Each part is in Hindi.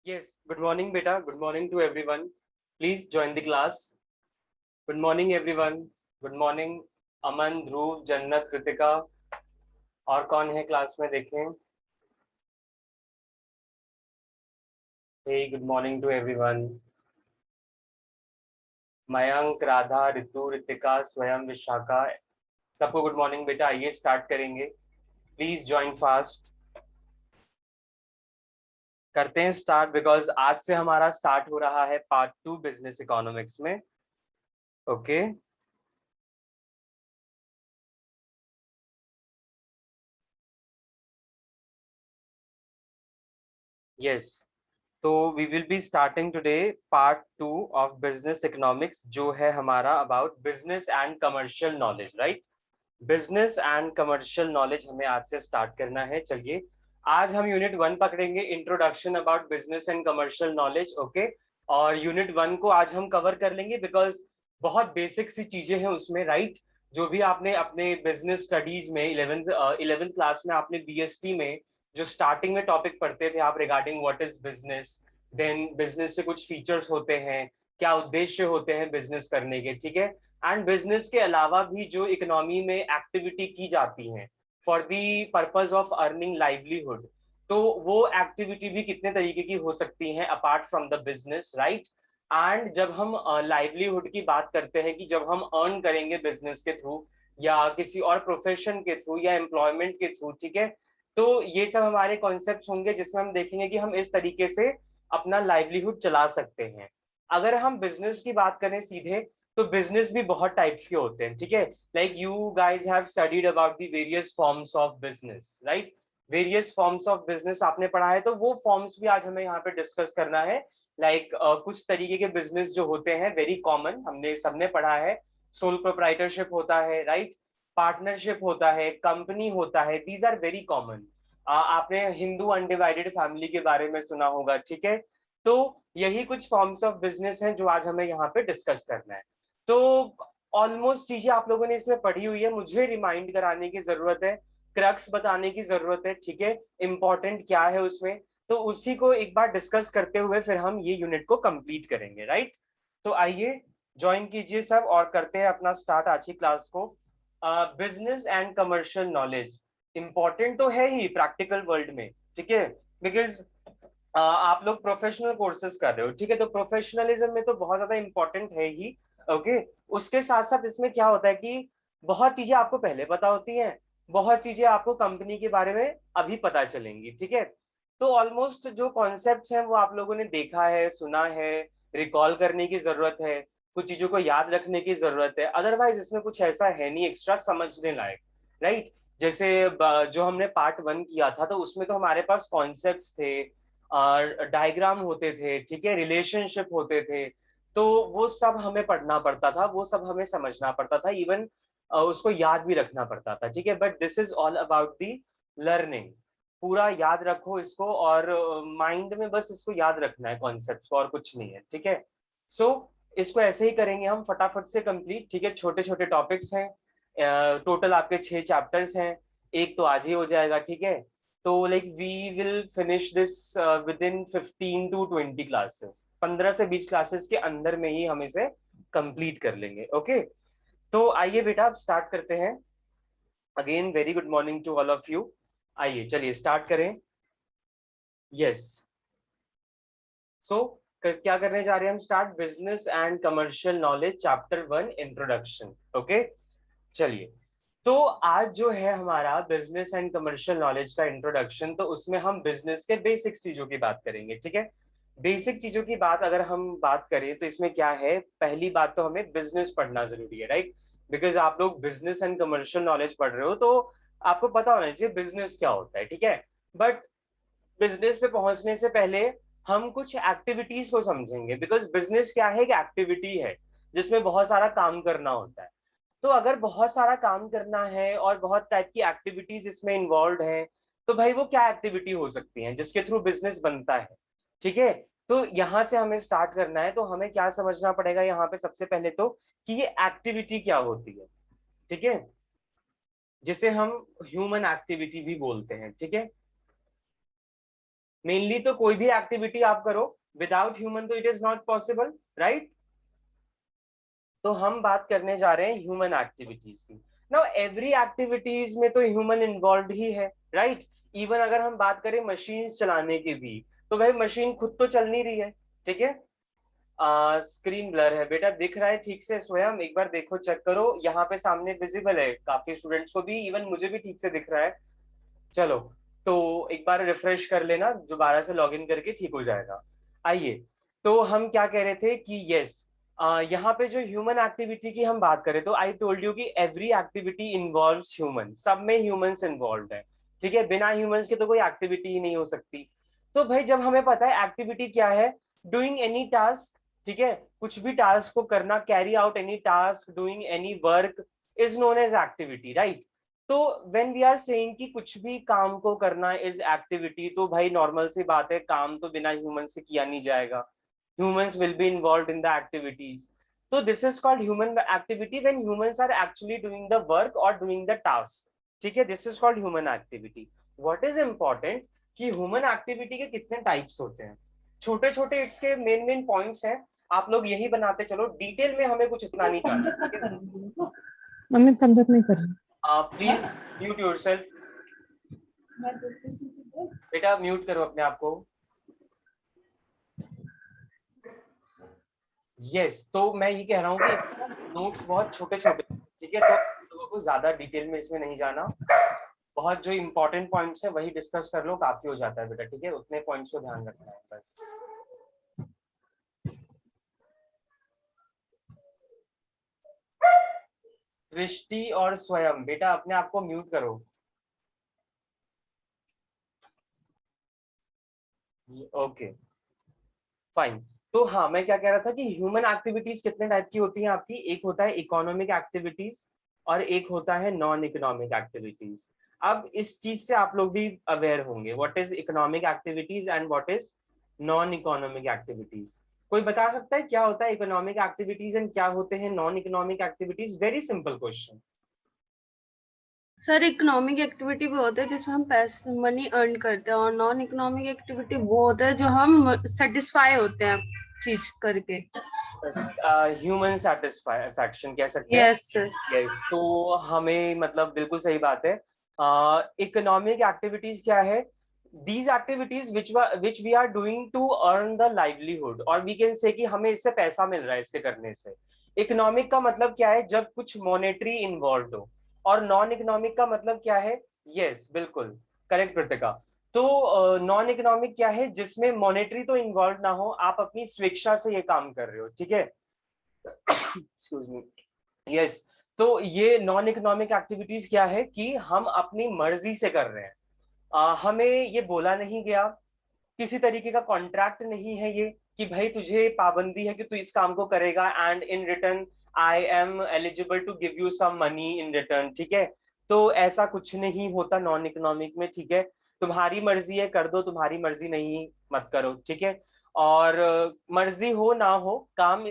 Yes, good morning, beta. Good morning to everyone. Please join the class. Good morning, everyone. Good morning, अमन, ध्रुव, जन्नत, कृतिका। और कौन है क्लास में देखें। Hey, good morning to everyone. Mayank, Radha, ऋतु, ऋतिका, स्वयं, विशाखा, सबको गुड मॉर्निंग बेटा। आइए स्टार्ट करेंगे। Please join fast. करते हैं स्टार्ट बिकॉज आज से हमारा स्टार्ट हो रहा है पार्ट 2 बिजनेस इकोनॉमिक्स में। ओके यस, तो we will be starting today part 2 of business economics, जो है हमारा about business and commercial knowledge, right. Business and commercial knowledge हमें आज से स्टार्ट करना है। चलिए, आज हम यूनिट 1 पकड़ेंगे, introduction about business and commercial knowledge. Okay, और यूनिट 1 को आज हम कवर कर लेंगे बिकॉज बहुत बेसिक सी चीजें हैं उसमें, राइट। जो भी आपने अपने बिजनेस स्टडीज में 11th क्लास में आपने बीएसटी में जो स्टार्टिंग में टॉपिक पढ़ते थे आप regarding what is business, then business से कुछ फीचर्स होते हैं, क्या उद्देश्य होते हैं बिजनेस करने के, ठीक है। एंड बिजनेस के अलावा भी जो इकोनॉमी में एक्टिविटी की जाती है for the purpose of earning livelihood, तो वो एक्टिविटी भी कितने तरीके की हो सकती हैं apart from the business, right. And जब हम लाइवलीहुड की बात करते हैं कि जब हम अर्न करेंगे बिजनेस के थ्रू या किसी और प्रोफेशन के थ्रू या एम्प्लॉयमेंट के थ्रू, ठीक है, तो ये सब हमारे कॉन्सेप्ट्स होंगे जिसमें हम देखेंगे कि हम इस तरीके से अपना लाइवलीहुड चला सकते हैं। अगर हम बिजनेस की बात करें सीधे, तो बिजनेस भी बहुत टाइप्स के होते हैं, ठीक है। Like you guys have studied about the various forms of business, right. Various forms of business आपने पढ़ा है, तो वो फॉर्म्स भी आज हमें यहाँ पे डिस्कस करना है। लाइक कुछ तरीके के बिजनेस जो होते हैं वेरी कॉमन, हमने सबने पढ़ा है। सोल प्रोप्राइटरशिप होता है, राइट। पार्टनरशिप होता है, कंपनी होता है, दीज आर वेरी कॉमन। आपने हिंदू अनडिवाइडेड फैमिली के बारे में सुना होगा, ठीक है। तो यही कुछ फॉर्म्स ऑफ बिजनेस हैं जो आज हमें यहाँ पे डिस्कस करना है। तो ऑलमोस्ट चीजें आप लोगों ने इसमें पढ़ी हुई है, मुझे रिमाइंड कराने की जरूरत है, क्रक्स बताने की जरूरत है, ठीक है, इंपॉर्टेंट क्या है उसमें। तो उसी को एक बार डिस्कस करते हुए फिर हम ये यूनिट को कंप्लीट करेंगे, राइट। तो आइए ज्वाइन कीजिए सब और करते हैं अपना स्टार्ट आज की क्लास को। Business and commercial knowledge important तो है ही प्रैक्टिकल वर्ल्ड में, ठीक है, बिकॉज आप लोग प्रोफेशनल कोर्सेज कर रहे हो, ठीक है, तो प्रोफेशनलिज्म में तो बहुत ज्यादा इंपॉर्टेंट है ही। ओके, उसके साथ साथ इसमें क्या होता है कि बहुत चीजें आपको पहले पता होती हैं, बहुत चीजें आपको कंपनी के बारे में अभी पता चलेंगी, ठीक है। तो ऑलमोस्ट जो कॉन्सेप्ट्स हैं वो आप लोगों ने देखा है, सुना है, रिकॉल करने की जरूरत है, कुछ चीजों को याद रखने की जरूरत है, अदरवाइज इसमें कुछ ऐसा है नहीं एक्स्ट्रा समझने लायक, राइट। जैसे जो हमने पार्ट 1 किया था, तो उसमें तो हमारे पास कॉन्सेप्ट्स थे, डायग्राम होते थे, ठीक है, रिलेशनशिप होते थे, तो वो सब हमें पढ़ना पड़ता था, वो सब हमें समझना पड़ता था, इवन उसको याद भी रखना पड़ता था, ठीक है। But this is all about the learning. पूरा याद रखो इसको और माइंड में बस इसको याद रखना है कॉन्सेप्ट को, और कुछ नहीं है, ठीक है। सो इसको ऐसे ही करेंगे हम फटाफट से कंप्लीट, ठीक है। छोटे छोटे टॉपिक्स हैं, टोटल आपके 6 चैप्टर्स हैं, एक तो आज ही हो जाएगा, ठीक है। तो like we will finish this within 15 to 20 classes, 15 से 20 क्लासेस के अंदर में ही हम इसे कंप्लीट कर लेंगे। ओके, तो आइए बेटा अब स्टार्ट करते हैं। Again very good morning to all of you. आइए चलिए स्टार्ट करें। यस, सो क्या करने जा रहे हैं हम start, business and commercial knowledge chapter 1 introduction. Okay, चलिए। तो आज जो है हमारा बिजनेस एंड कमर्शियल नॉलेज का इंट्रोडक्शन, तो उसमें हम बिजनेस के बेसिक चीजों की बात करेंगे, ठीक है। बेसिक चीजों की बात अगर हम बात करें तो इसमें क्या है, पहली बात तो हमें बिजनेस पढ़ना जरूरी है, राइट। बिकॉज आप लोग बिजनेस एंड कमर्शियल नॉलेज पढ़ रहे हो, तो आपको पता होना चाहिए बिजनेस क्या होता है, ठीक है। बट बिजनेस पे पहुंचने से पहले हम कुछ एक्टिविटीज को समझेंगे, बिकॉज बिजनेस क्या है, एक एक्टिविटी है जिसमें बहुत सारा काम करना होता है। तो अगर बहुत सारा काम करना है और बहुत टाइप की एक्टिविटीज इसमें इन्वॉल्व है, तो भाई वो क्या एक्टिविटी हो सकती है जिसके थ्रू बिजनेस बनता है, ठीक है। तो यहां से हमें स्टार्ट करना है, तो हमें क्या समझना पड़ेगा यहाँ पे सबसे पहले तो, कि ये एक्टिविटी क्या होती है, ठीक है, जिसे हम ह्यूमन एक्टिविटी भी बोलते हैं, ठीक है। मेनली तो कोई भी एक्टिविटी आप करो विदाउट ह्यूमन तो it is not possible, right. तो हम बात करने जा रहे हैं ह्यूमन एक्टिविटीज की। नाउ एवरी एक्टिविटीज में तो ह्यूमन इन्वॉल्व ही है, राइट। इवन अगर हम बात करें मशीन चलाने की भी, तो भाई मशीन खुद तो चल नहीं रही है, ठीक है। स्क्रीन ब्लर है बेटा, दिख रहा है ठीक से स्वयं? एक बार देखो, चेक करो, यहाँ पे सामने विजिबल है काफी स्टूडेंट्स को भी, इवन मुझे भी ठीक से दिख रहा है। चलो, तो एक बार रिफ्रेश कर लेना, दोबारा से लॉगिन करके ठीक हो जाएगा। आइए, तो हम क्या कह रहे थे कि यस, यहाँ पे जो ह्यूमन एक्टिविटी की हम बात करें तो आई टोल्ड यू कि एवरी एक्टिविटी इन्वॉल्व्स ह्यूमन, सब में ह्यूमंस इन्वॉल्व है, ठीक है। बिना ह्यूमंस के तो कोई एक्टिविटी ही नहीं हो सकती। तो भाई जब हमें पता है एक्टिविटी क्या है, डूइंग एनी टास्क, ठीक है, कुछ भी टास्क को करना, carry out any task, doing any work is known as activity, right. तो व्हेन वी आर सेइंग कि कुछ भी काम को करना इज एक्टिविटी, तो भाई नॉर्मल सी बात है, काम तो बिना ह्यूमंस के किया नहीं जाएगा, humans will be involve in the activities. तो this is called human activity when humans are actually doing the work और डूइंग द टास्क, ठीक है। This is called human activity. What is important कि ह्यूमन एक्टिविटी के कितने टाइप्स होते हैं, छोटे छोटे इसके मेन मेन पॉइंट्स हैं, आप लोग यही बनाते चलो, डिटेल में हमें कुछ इतना नहीं जानना, ठीक है। मम्मी पंजक नहीं कर रही। प्लीज म्यूट योरसेल्फ, बेटा म्यूट करो अपने आप को। यस, तो मैं ये कह रहा हूँ कि नोट्स बहुत छोटे छोटे, ठीक है, तो लोगों को ज्यादा डिटेल में इसमें नहीं जाना, बहुत जो इंपॉर्टेंट पॉइंट्स है वही डिस्कस कर लो, काफी हो जाता है बेटा, ठीक है, उतने पॉइंट्स को ध्यान रखना है बस। सृष्टि और स्वयं, बेटा अपने आप को म्यूट करो। Okay, fine. तो हाँ, मैं क्या कह रहा था कि ह्यूमन एक्टिविटीज कितने टाइप की होती हैं आपकी, एक होता है इकोनॉमिक एक्टिविटीज और एक होता है नॉन इकोनॉमिक एक्टिविटीज। अब इस चीज से आप लोग भी अवेयर होंगे, what is economic activities and what is non economic activities. कोई बता सकता है क्या होता है इकोनॉमिक एक्टिविटीज एंड क्या होते हैं non economic activities? Very simple question. Sir economic activity वो होता है जिसमें हम पैसे मनी अर्न करते हैं, और नॉन इकोनॉमिक एक्टिविटी वो होता है जो हम सेटिस्फाई होते हैं चीज करके। ह्यूमन सेटिस्फैक्शन कह सकते हैं। Yes sir. यस, तो हमें मतलब बिल्कुल सही बात है। इकोनॉमिक एक्टिविटीज क्या है? These activities which we are doing to earn the livelihood, और वी कैन से कि हमें इससे पैसा मिल रहा है इससे करने से। इकोनॉमिक का मतलब क्या है? जब कुछ मॉनेटरी इन्वॉल्व हो। और नॉन इकोनॉमिक का मतलब क्या है? यस, बिल्कुल करेक्ट कृतिका। तो नॉन इकोनॉमिक क्या है? जिसमें मॉनेटरी तो इन्वॉल्व ना हो, आप अपनी स्वेच्छा से ये काम कर रहे हो, ठीक है। Excuse me. यस, तो ये नॉन इकोनॉमिक एक्टिविटीज क्या है कि हम अपनी मर्जी से कर रहे हैं, हमें ये बोला नहीं गया, किसी तरीके का कॉन्ट्रैक्ट नहीं है ये कि भाई तुझे पाबंदी है कि तू इस काम को करेगा and in return I am eligible to give you some money in return, ठीक है। तो ऐसा कुछ नहीं होता नॉन इकोनॉमिक में, ठीक है। तुम्हारी मर्जी है कर दो, तुम्हारी मर्जी नहीं मत करो, ठीक है। और मर्जी हो ना हो, काम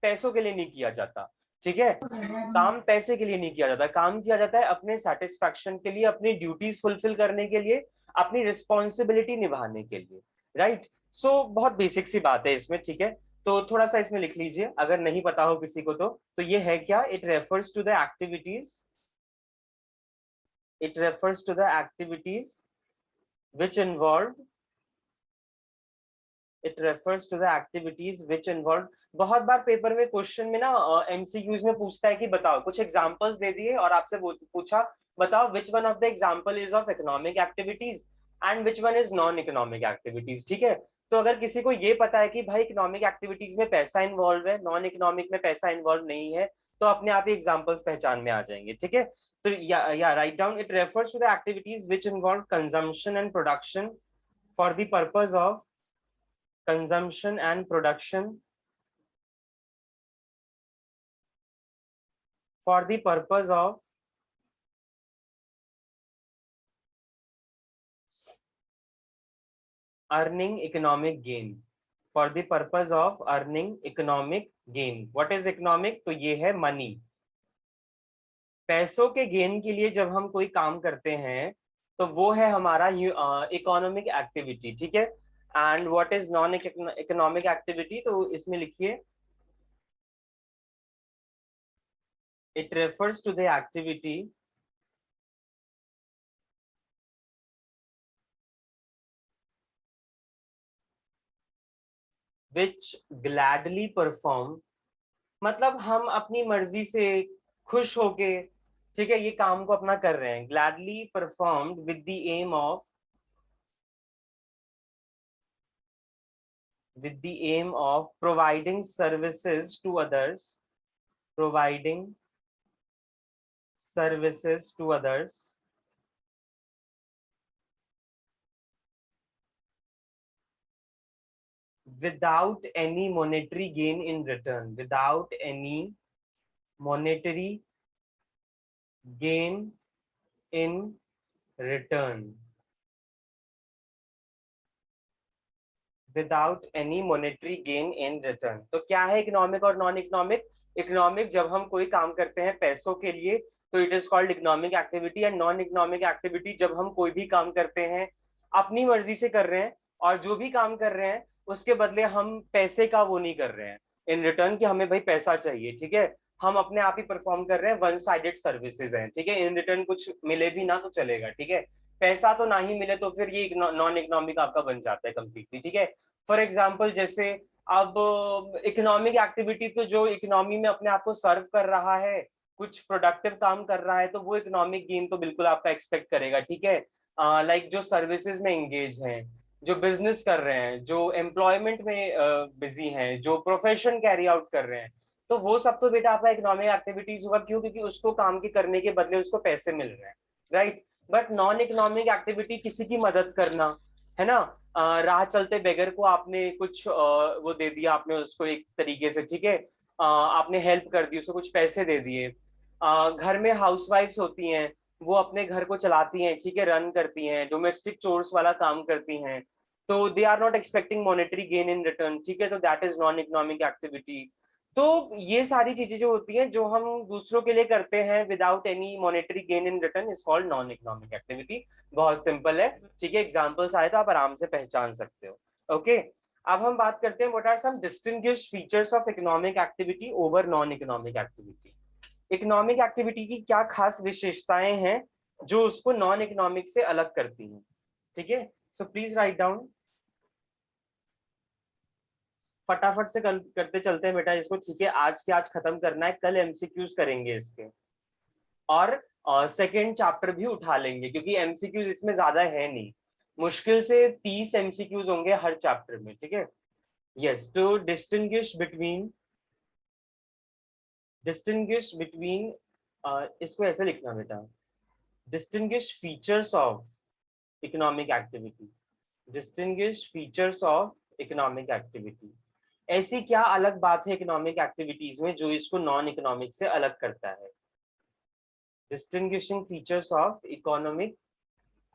पैसों के लिए नहीं किया जाता, ठीक है। काम पैसे के लिए नहीं किया जाता, काम किया जाता है अपने सेटिस्फैक्शन के लिए, अपनी ड्यूटीज फुलफिल करने के लिए, अपनी रिस्पॉन्सिबिलिटी निभाने के लिए, राइट। सो बहुत बेसिक सी बात है इसमें, ठीक है। तो थोड़ा सा इसमें लिख लीजिए अगर नहीं पता हो किसी को। तो ये है क्या? It refers to the activities, it refers to the activities which involve, it refers to the activities which involve. बहुत बार पेपर में क्वेश्चन में ना एमसीक्यूज में पूछता है कि बताओ, कुछ एग्जांपल्स दे दिए और आपसे पूछा बताओ which one of the example is of economic activities and which one is non economic activities, ठीक है। तो अगर किसी को ये पता है कि भाई इकोनॉमिक एक्टिविटीज में पैसा इन्वॉल्व है, नॉन इकोनॉमिक में पैसा इन्वॉल्व नहीं है, तो अपने आप ही एग्जांपल्स पहचान में आ जाएंगे, ठीक है। तो या write down, it refers to the activities which involve consumption and production for the purpose of consumption and production for the purpose of earning economic gain, for the purpose of earning economic gain. What is economic? तो ये है money। पैसों के गेन के लिए जब हम कोई काम करते हैं तो वो है हमारा इकोनॉमिक एक्टिविटी, ठीक है। And what is non economic activity, तो इसमें लिखिए it refers to the activity which gladly perform, मतलब हम अपनी मर्जी से खुश होके, ठीक है, ये काम को अपना कर रहे हैं, gladly performed with the aim of providing services to others, providing services to others without any monetary gain in return, without any monetary gain in return, without any monetary gain in return. तो क्या है इकोनॉमिक और नॉन इकोनॉमिक? इकोनॉमिक जब हम कोई काम करते हैं पैसों के लिए तो it is called economic activity, and non economic activity जब हम कोई भी काम करते हैं अपनी मर्जी से कर रहे हैं और जो भी काम कर रहे हैं उसके बदले हम पैसे का वो नहीं कर रहे हैं इन रिटर्न कि हमें भाई पैसा चाहिए, ठीक है, हम अपने आप ही परफॉर्म कर रहे हैं, वन साइडेड सर्विसेज हैं, ठीक है, इन रिटर्न कुछ मिले भी ना तो चलेगा, ठीक है, पैसा तो ना ही मिले तो फिर ये नॉन इकोनॉमिक आपका बन जाता है कंप्लीटली, ठीक है। फॉर एग्जाम्पल जैसे अब इकोनॉमिक एक्टिविटी तो जो इकोनॉमी में अपने आप को सर्व कर रहा है, कुछ प्रोडक्टिव काम कर रहा है, तो वो इकोनॉमिक गेन तो बिल्कुल आपका एक्सपेक्ट करेगा, ठीक है। लाइक जो सर्विसेज में एंगेज हैं, जो बिजनेस कर रहे हैं, जो एम्प्लॉयमेंट में बिजी हैं, जो प्रोफेशन कैरी आउट कर रहे हैं, तो वो सब तो बेटा आपका इकोनॉमिक एक्टिविटीज होगा, क्यों? क्योंकि उसको काम के करने के बदले उसको पैसे मिल रहे हैं, right. But non economic activity किसी की मदद करना, है ना, राह चलते बेगर को आपने कुछ वो दे दिया, आपने उसको एक तरीके से, ठीक है, आपने हेल्प कर दी, उसको कुछ पैसे दे दिए। घर में हाउसवाइफ्स होती हैं, वो अपने घर को चलाती हैं, ठीक है, रन करती हैं, डोमेस्टिक चोर्स वाला काम करती हैं, तो they are not expecting monetary gain in return, ठीक है, तो that is non economic activity. तो ये सारी चीजें जो होती हैं जो हम दूसरों के लिए करते हैं without any monetary gain in return is called non economic activity. बहुत सिंपल है, ठीक है, एग्जांपल्स आए तो आप आराम से पहचान सकते हो। ओके, अब हम बात करते हैं what are some distinguished features of economic activity over non economic activity. Economic activity की क्या खास विशेषताएं हैं जो उसको नॉन इकोनॉमिक से अलग करती हैं, ठीक है। सो प्लीज राइट डाउन, फटाफट से करते चलते हैं बेटा इसको, ठीक है, आज के आज खत्म करना है, कल एमसीक्यूज करेंगे इसके, और सेकेंड चैप्टर भी उठा लेंगे क्योंकि एमसीक्यूज इसमें ज्यादा है नहीं, मुश्किल से 30 एमसीक्यूज होंगे हर चैप्टर में, ठीक है। यस, टू डिस्टिंग्विश बिटवीन इसको ऐसे लिखना बेटा, distinguish features of economic activity, distinguish features of economic activity. ऐसी क्या अलग बात है इकोनॉमिक एक्टिविटीज में जो इसको नॉन इकोनॉमिक से अलग करता है? Distinguishing features of economic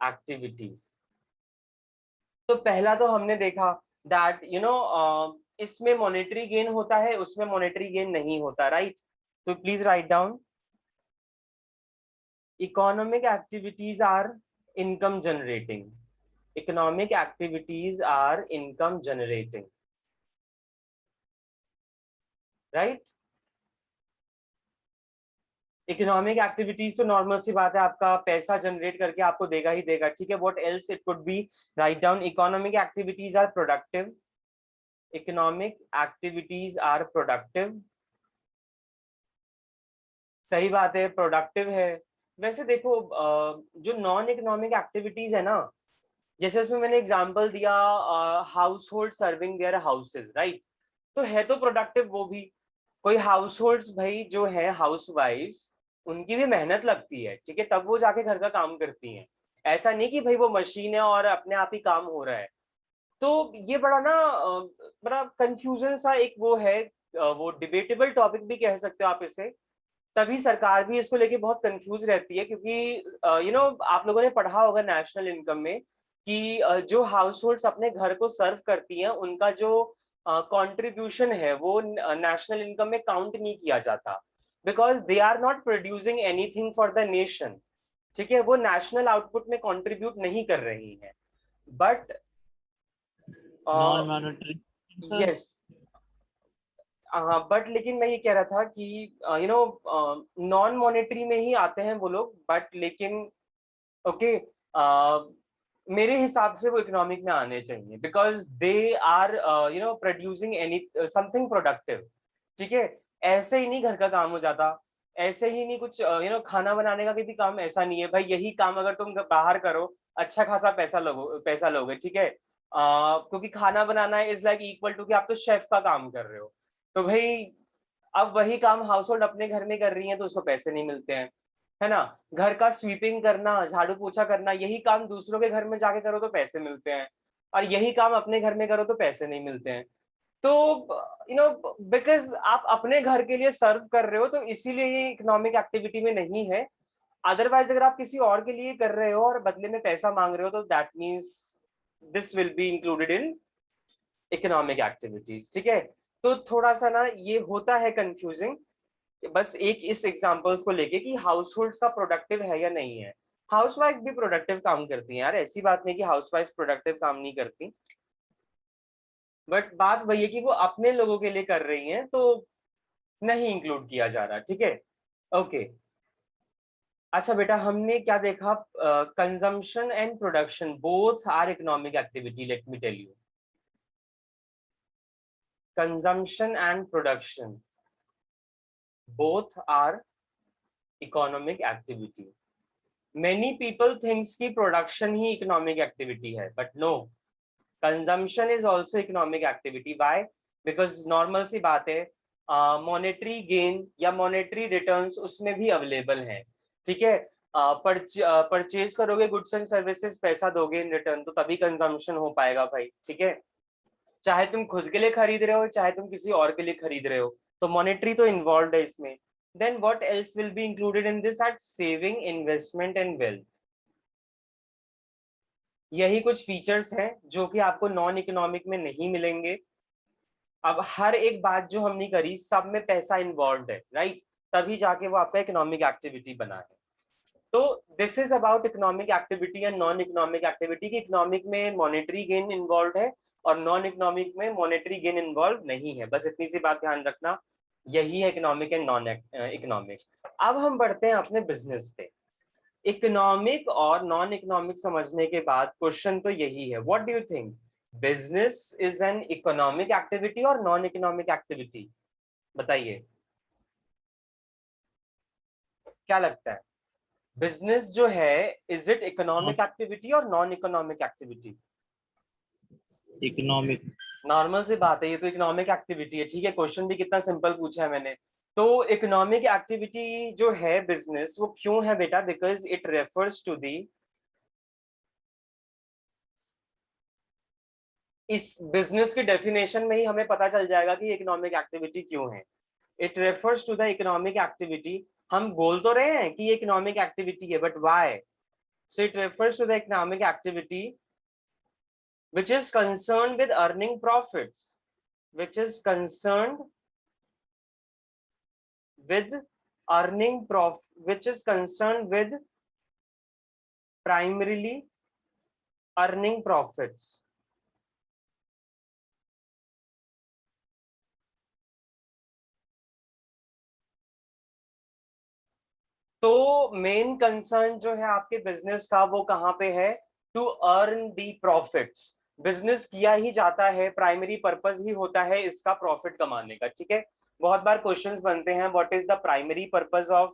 activities. तो पहला तो हमने देखा दैट इसमें मॉनेटरी गेन होता है, उसमें मॉनेटरी गेन नहीं होता, राइट। तो please write down, economic activities are income generating, economic activities are income generating, right. Economic activities तो नॉर्मल सी बात है, आपका पैसा जनरेट करके आपको देगा ही देगा, ठीक है। What else it could be? Write down, economic activities are productive, economic activities are productive, सही बात है, प्रोडक्टिव है। वैसे देखो जो नॉन इकोनॉमिक एक्टिविटीज है ना, जैसे उसमें मैंने एग्जांपल दिया house hold serving their houses, right, तो है तो प्रोडक्टिव वो भी। कोई हाउस होल्ड्स भाई जो है हाउस वाइफ्स, उनकी भी मेहनत लगती है, ठीक है, तब वो जाके घर का काम करती हैं, ऐसा नहीं कि भाई वो मशीन है और अपने आप ही काम हो रहा है। तो ये बड़ा ना बड़ा कंफ्यूजन सा एक वो है, वो डिबेटेबल टॉपिक भी कह सकते हो आप इसे, तभी सरकार भी इसको लेके बहुत कंफ्यूज रहती है, क्योंकि आप लोगों ने पढ़ा होगा नेशनल इनकम में कि जो हाउस होल्ड्स अपने घर को सर्व करती हैं उनका जो कंट्रीब्यूशन है वो नेशनल इनकम में काउंट नहीं किया जाता, because they are not producing anything for the nation, ठीक है, वो नेशनल आउटपुट में कंट्रीब्यूट नहीं कर रही हैं, बट नॉन मॉनेटरी। यस, हाँ, बट लेकिन मैं ये कह रहा था कि नॉन मॉनेटरी में ही आते हैं वो लोग, बट लेकिन ओके, मेरे हिसाब से वो इकोनॉमिक में आने चाहिए, because they are producing any something productive. ठीक है, ऐसे ही नहीं घर का काम हो जाता, ऐसे ही नहीं कुछ खाना बनाने का भी काम ऐसा नहीं है भाई, यही काम अगर तुम बाहर करो अच्छा खासा पैसा लोगे, ठीक है, क्योंकि खाना बनाना इज लाइक इक्वल टू कि आप तो शेफ का काम कर रहे हो, तो भाई अब वही काम हाउस होल्ड अपने घर में कर रही है तो उसको पैसे नहीं मिलते हैं, है ना। घर का स्वीपिंग करना, झाड़ू पोछा करना, यही काम दूसरों के घर में जाके करो तो पैसे मिलते हैं, और यही काम अपने घर में करो तो पैसे नहीं मिलते हैं। तो बिकॉज आप अपने घर के लिए सर्व कर रहे हो तो इसीलिए ये इकोनॉमिक एक्टिविटी में नहीं है। अदरवाइज अगर आप किसी और के लिए कर रहे हो और बदले में पैसा मांग रहे हो तो that means this will be included in economic activities. ठीक है, तो थोड़ा सा ना ये होता है कंफ्यूजिंग, बस एक इस एग्जांपल्स को लेके कि हाउस होल्ड का प्रोडक्टिव है या नहीं है। हाउसवाइफ भी प्रोडक्टिव काम करती हैं यार, ऐसी बात नहीं कि हाउसवाइफ प्रोडक्टिव काम नहीं करती, बट बात वही है कि वो अपने लोगों के लिए कर रही हैं तो नहीं इंक्लूड किया जा रहा। ठीक है, ओके। अच्छा बेटा, हमने क्या देखा, consumption and production both are economic activity, let me tell you. Consumption and production both are economic activity. Many people thinks कि production ही economic activity है, but no, consumption is also economic activity. Why? Because normal सी बात है, monetary gain या monetary returns उसमें भी available है। ठीक है, परचेज करोगे गुड्स एंड सर्विसेज, पैसा दोगे इन रिटर्न, तो तभी कंजम्पशन हो पाएगा भाई। ठीक है, चाहे तुम खुद के लिए खरीद रहे हो चाहे तुम किसी और के लिए खरीद रहे हो, तो मॉनेटरी तो इन्वॉल्व है इसमें। Then what else will be included in this at saving, investment and wealth. यही कुछ फीचर्स हैं जो कि आपको नॉन इकोनॉमिक में नहीं मिलेंगे। अब हर एक बात जो हमने करी सब में पैसा इन्वॉल्व है, राइट, तभी जाके वो आपका इकोनॉमिक एक्टिविटी बना है। तो this is about economic activity and non economic activity की इकोनॉमिक में मॉनेटरी गेन इन्वॉल्व है और नॉन इकोनॉमिक में मॉनेटरी गेन इन्वॉल्व नहीं है, बस इतनी सी बात ध्यान रखना। यही है इकोनॉमिक एंड नॉन इकोनॉमिक। अब हम बढ़ते हैं अपने बिजनेस पे। इकोनॉमिक और नॉन इकोनॉमिक समझने के बाद क्वेश्चन तो यही है, what do you think, business is an economic activity और नॉन इकोनॉमिक एक्टिविटी? बताइए क्या लगता है, बिजनेस जो है इज इट इकोनॉमिक एक्टिविटी और non economic activity? Economic. Normal सी बात है, ये तो इकोनॉमिक एक्टिविटी है। ठीक है, क्वेश्चन भी कितना सिंपल पूछा है मैंने। तो इकोनॉमिक एक्टिविटी जो है बिजनेस, वो क्यों है बेटा, because it refers to the, इस बिजनेस की डेफिनेशन में ही हमें पता चल जाएगा कि इकोनॉमिक एक्टिविटी क्यों है। It refers to the economic activity, हम बोल तो रहे हैं कि ये इकोनॉमिक एक्टिविटी है, but why? So it refers to the economic activity which is concerned with earning profits, which is concerned with which is concerned with primarily earning profits. तो मेन कंसर्न जो है आपके बिजनेस का वो कहाँ पे है, to earn the profits. Business किया ही जाता है, प्राइमरी पर्पस ही होता है इसका प्रॉफिट कमाने का। ठीक है, बहुत बार क्वेश्चंस बनते हैं, what is the primary purpose of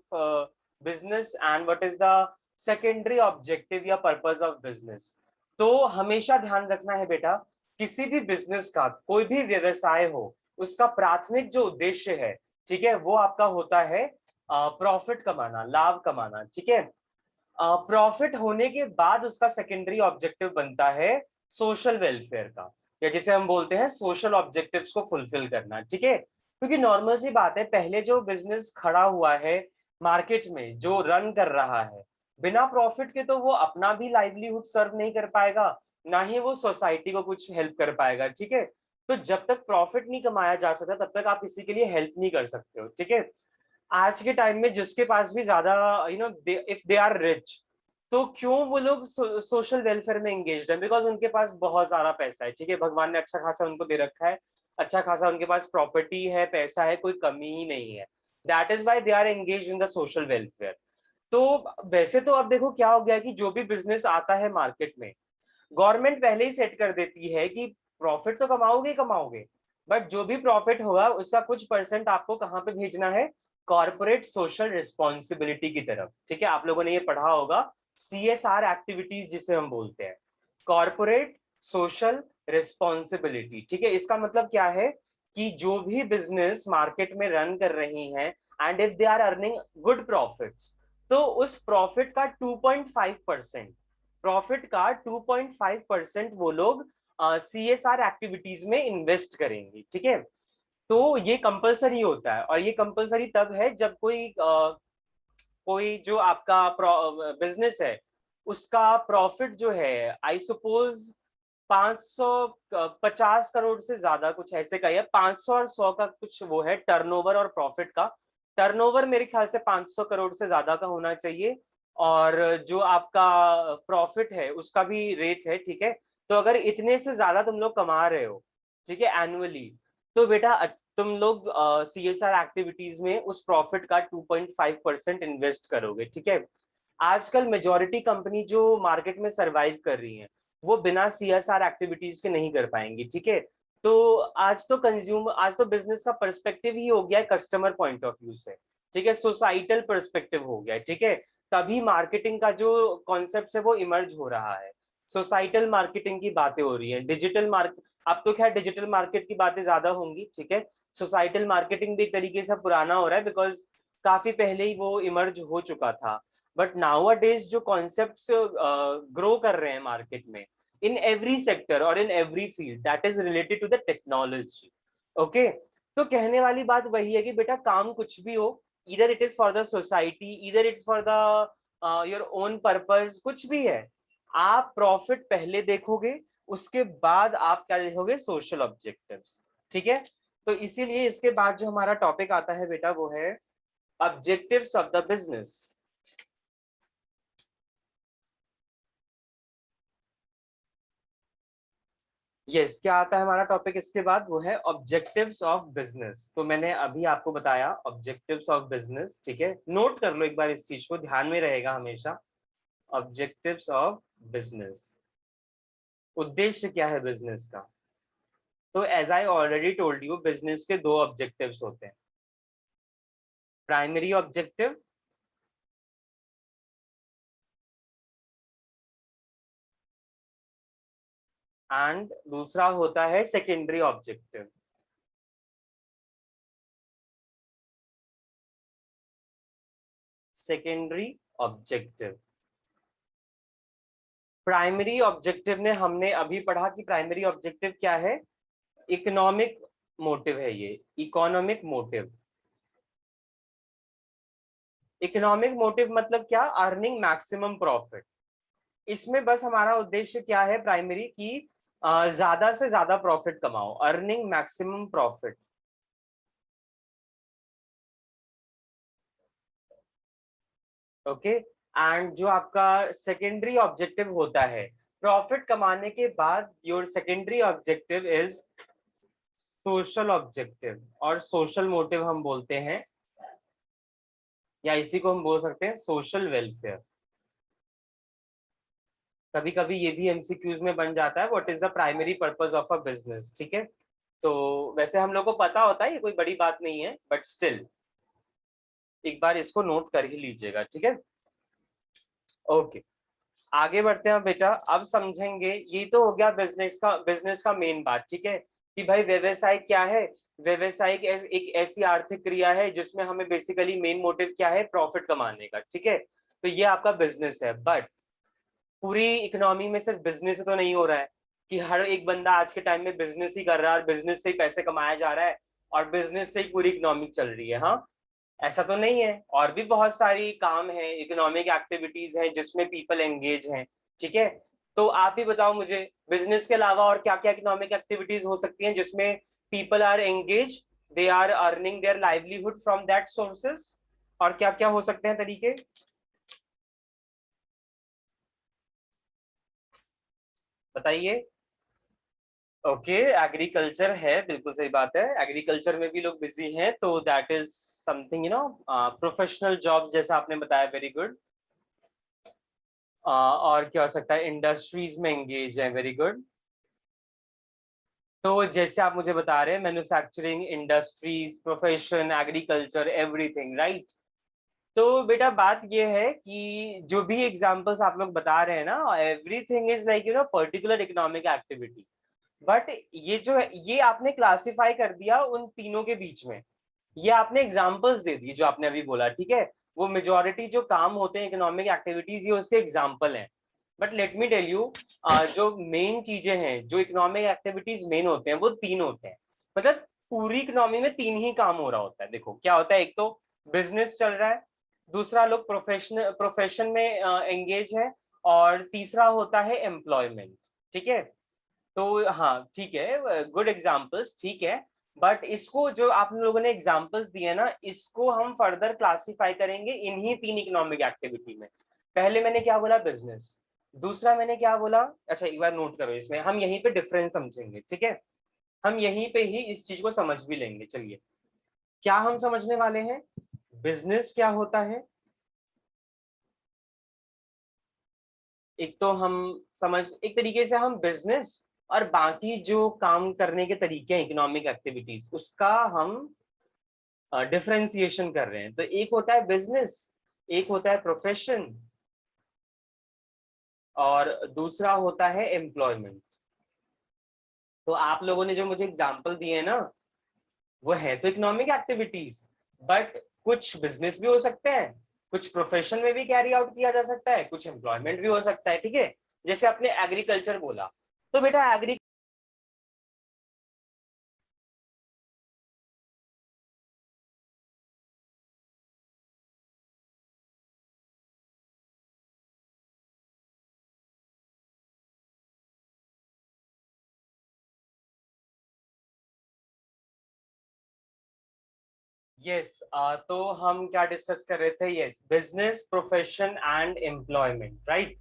business and what is the secondary objective या पर्पस ऑफ बिजनेस। तो हमेशा ध्यान रखना है बेटा, किसी भी बिजनेस का, कोई भी व्यवसाय हो, उसका प्राथमिक जो उद्देश्य है, ठीक है, वो आपका होता है प्रॉफिट कमाना, लाभ कमाना। ठीक है, प्रॉफिट होने के बाद उसका सेकेंडरी ऑब्जेक्टिव बनता है सोशल वेलफेयर का, या जिसे हम बोलते हैं सोशल ऑब्जेक्टिव्स को फुलफिल करना। ठीक है, क्योंकि नॉर्मल सी बात है, पहले जो बिजनेस खड़ा हुआ है मार्केट में, जो रन कर रहा है, बिना प्रॉफिट के तो वो अपना भी लाइवलीहुड सर्व नहीं कर पाएगा, ना ही वो सोसाइटी को कुछ हेल्प कर पाएगा। ठीक है, तो जब तक प्रॉफिट नहीं कमाया जा सकता तब तक आप किसी के लिए हेल्प नहीं कर सकते हो। ठीक है, आज के टाइम में जिसके पास भी ज्यादा इफ दे आर रिच, तो क्यों वो लोग सोशल वेलफेयर में एंगेज्ड है? बिकॉज उनके पास बहुत ज्यादा पैसा है, ठीक है, भगवान ने अच्छा खासा उनको दे रखा है, अच्छा खासा उनके पास प्रॉपर्टी है, पैसा है, कोई कमी ही नहीं है। That is why they are engage in the social welfare. तो वैसे तो अब देखो क्या हो गया कि जो भी बिजनेस आता है मार्केट में, गवर्नमेंट पहले ही सेट कर देती है कि प्रॉफिट तो कमाओगे ही कमाओगे, बट जो भी प्रॉफिट होगा उसका कुछ परसेंट आपको कहाँ पे भेजना है? कॉर्पोरेट सोशल रिस्पॉन्सिबिलिटी की तरफ, ठीक है। आप लोगों ने ये पढ़ा होगा, CSR एक्टिविटीज जिसे हम बोलते हैं, कॉर्पोरेट सोशल रिस्पॉन्सिबिलिटी, ठीक है। इसका मतलब क्या है कि जो भी बिजनेस मार्केट में रन कर रही हैं and if they are earning good profits, तो उस प्रॉफिट का 2.5%, प्रॉफिट का 2.5% वो लोग CSR एक्टिविटीज में इन्वेस्ट करेंगे, ठीक है। तो ये कंपलसरी होता है, और ये कंपलसरी तब है जब कोई जो आपका बिजनेस है उसका प्रॉफिट जो है आई सपोज 550 करोड़ से ज्यादा कुछ ऐसे का है, 500 और 100 का कुछ वो है टर्नओवर, और प्रॉफिट का टर्नओवर मेरे ख्याल से 500 करोड़ से ज्यादा का होना चाहिए, और जो आपका प्रॉफिट है उसका भी रेट है, ठीक है। तो अगर इतने से ज्यादा तुम लोग कमा रहे हो, ठीक है, एनुअली, तो बेटा तुम लोग CSR एक्टिविटीज में उस प्रॉफिट का 2.5% इन्वेस्ट करोगे, ठीक है। आजकल मेजॉरिटी कंपनी जो मार्केट में सरवाइव कर रही हैं वो बिना CSR एक्टिविटीज के नहीं कर पाएंगी, ठीक है। तो आज तो बिजनेस का पर्सपेक्टिव ही हो गया है कस्टमर पॉइंट ऑफ व्यू से, ठीक है, सोसाइटल पर्सपेक्टिव हो गया है, ठीक है। तभी मार्केटिंग का जो कॉन्सेप्ट है वो इमर्ज हो रहा है, सोसाइटल मार्केटिंग की बातें हो रही है, डिजिटल मार्केट, अब तो खैर डिजिटल मार्केट की बातें ज्यादा होंगी, ठीक है। सोसाइटल मार्केटिंग भी एक तरीके से पुराना हो रहा है बिकॉज काफी पहले ही वो इमर्ज हो चुका था, बट नाउ डेज जो कॉन्सेप्ट्स ग्रो कर रहे हैं मार्केट में इन एवरी सेक्टर और in every field, that is related to the technology, okay. तो कहने वाली बात वही है कि बेटा काम कुछ भी हो, इधर it is for the society, इधर it's for the your own purpose, कुछ भी है, आप प्रॉफिट पहले देखोगे, उसके बाद आप क्या देखोगे? सोशल ऑब्जेक्टिव्स, ठीक है। तो इसीलिए इसके बाद जो हमारा टॉपिक आता है बेटा वो है objectives of the business. Yes, क्या आता है हमारा टॉपिक इसके बाद? वो है ऑब्जेक्टिव्स ऑफ बिजनेस। तो मैंने अभी आपको बताया ऑब्जेक्टिव्स ऑफ बिजनेस, ठीक है, नोट कर लो एक बार, इस चीज को ध्यान में रहेगा हमेशा। ऑब्जेक्टिव्स ऑफ बिजनेस, उद्देश्य क्या है बिजनेस का? तो as I already told you, business के दो ऑब्जेक्टिव्स होते हैं, प्राइमरी ऑब्जेक्टिव एंड दूसरा होता है secondary objective. Secondary objective, primary objective ने हमने अभी पढ़ा कि प्राइमरी ऑब्जेक्टिव क्या है? इकोनॉमिक मोटिव है, ये इकोनॉमिक मोटिव। इकोनॉमिक मोटिव मतलब क्या? Earning maximum profit. इसमें बस हमारा उद्देश्य क्या है प्राइमरी की? ज्यादा से ज्यादा प्रॉफिट कमाओ, earning maximum profit, okay. And जो आपका सेकेंडरी ऑब्जेक्टिव होता है, प्रॉफिट कमाने के बाद your secondary objective is social objective, और सोशल मोटिव हम बोलते हैं, या इसी को हम बोल सकते हैं सोशल वेलफेयर। कभी कभी ये भी MCQs में बन जाता है, what is the primary purpose of a business, ठीक है। तो वैसे हम लोग को पता होता है, ये कोई बड़ी बात नहीं है, बट स्टिल एक बार इसको नोट कर ही लीजिएगा, ठीक है। ओके, आगे बढ़ते हैं बेटा। अब समझेंगे, ये तो हो गया बिजनेस का मेन बात, ठीक है, कि भाई व्यवसाय क्या है। व्यवसाय एक ऐसी आर्थिक क्रिया है जिसमें हमें बेसिकली मेन मोटिव क्या है? प्रॉफिट कमाने का, ठीक है। तो ये आपका बिजनेस है, बट पूरी इकोनॉमी में सिर्फ बिजनेस ही तो नहीं हो रहा है कि हर एक बंदा आज के टाइम में बिजनेस ही कर रहा है और बिजनेस से ही पैसे कमाया जा रहा है और बिजनेस से ही पूरी इकोनॉमी चल रही है। हाँ, ऐसा तो नहीं है, और भी बहुत सारी काम है, इकोनॉमिक एक्टिविटीज हैं जिसमें पीपल एंगेज हैं, ठीक है। तो आप ही बताओ मुझे, बिजनेस के अलावा और क्या क्या इकोनॉमिक एक्टिविटीज हो सकती हैं जिसमें people are engage, they are earning their livelihood from that sources, और क्या क्या हो सकते हैं तरीके? बताइए। ओके, एग्रीकल्चर है, बिल्कुल सही बात है, एग्रीकल्चर में भी लोग बिजी हैं, तो that is something professional job जैसा आपने बताया, वेरी गुड। और क्या हो सकता है, इंडस्ट्रीज में एंगेज है, वेरी गुड। तो जैसे आप मुझे बता रहे हैं, manufacturing, industries, profession, agriculture, everything, right. तो बेटा बात ये है कि जो भी एग्जांपल्स आप लोग बता रहे हैं ना, everything is like particular economic activity. But ये जो है, ये आपने क्लासिफाई कर दिया उन तीनों के बीच में, ये आपने एग्जांपल्स दे दिए जो आपने अभी बोला, ठीक है। वो मेजोरिटी जो काम होते हैं इकोनॉमिक एक्टिविटीज, ये उसके एग्जांपल हैं। But let me tell you, जो मेन चीजें हैं, जो इकोनॉमिक एक्टिविटीज मेन होते हैं, वो तीन होते हैं। मतलब पूरी इकोनॉमी में तीन ही काम हो रहा होता है। देखो क्या होता है, एक तो बिजनेस चल रहा है, दूसरा लोग प्रोफेशन में एंगेज है, और तीसरा होता है एम्प्लॉयमेंट। ठीक है, तो हाँ ठीक है, गुड एग्जांपल्स, ठीक है। बट इसको जो आप लोगों ने एग्जांपल्स दिए ना, इसको हम फर्दर क्लासिफाई करेंगे इन्हीं तीन इकोनॉमिक एक्टिविटी में। पहले मैंने क्या बोला, बिजनेस। दूसरा मैंने क्या बोला, अच्छा एक बार नोट करो, इसमें हम यहीं पे डिफरेंस समझेंगे, ठीक है। हम यहीं पे ही इस चीज को समझ भी लेंगे। चलिए, क्या हम समझने वाले हैं, बिजनेस क्या होता है। एक तो हम समझ, एक तरीके से हम बिजनेस और बाकी जो काम करने के तरीके हैं इकोनॉमिक एक्टिविटीज, उसका हम डिफरेंशिएशन कर रहे हैं। तो एक होता है बिजनेस, एक होता है प्रोफेशन, और दूसरा होता है एम्प्लॉयमेंट। तो आप लोगों ने जो मुझे एग्जांपल दिए हैं ना, वो है तो इकोनॉमिक एक्टिविटीज, बट कुछ बिजनेस भी हो सकते हैं, कुछ प्रोफेशन में भी कैरी आउट किया जा सकता है, कुछ एम्प्लॉयमेंट भी हो सकता है, ठीक है। जैसे आपने एग्रीकल्चर बोला, तो बेटा एग्री यस, तो हम क्या डिस्कस कर रहे थे, yes, business, profession and employment, right.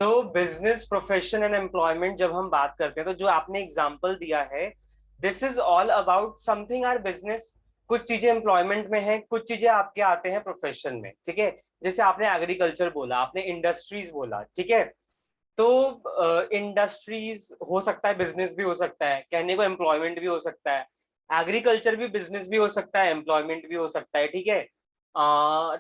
तो बिजनेस, प्रोफेशन एंड एम्प्लॉयमेंट जब हम बात करते हैं, तो जो आपने एग्जांपल दिया है, this is all about something are business. कुछ चीजें एम्प्लॉयमेंट में है, कुछ चीजें आपके आते हैं प्रोफेशन में, ठीक है। जैसे आपने एग्रीकल्चर बोला, आपने इंडस्ट्रीज बोला, ठीक है। तो इंडस्ट्रीज हो सकता है, बिजनेस भी हो सकता है, कहने को एम्प्लॉयमेंट भी हो सकता है। एग्रीकल्चर भी बिजनेस भी हो सकता है, एम्प्लॉयमेंट भी हो सकता है, ठीक है।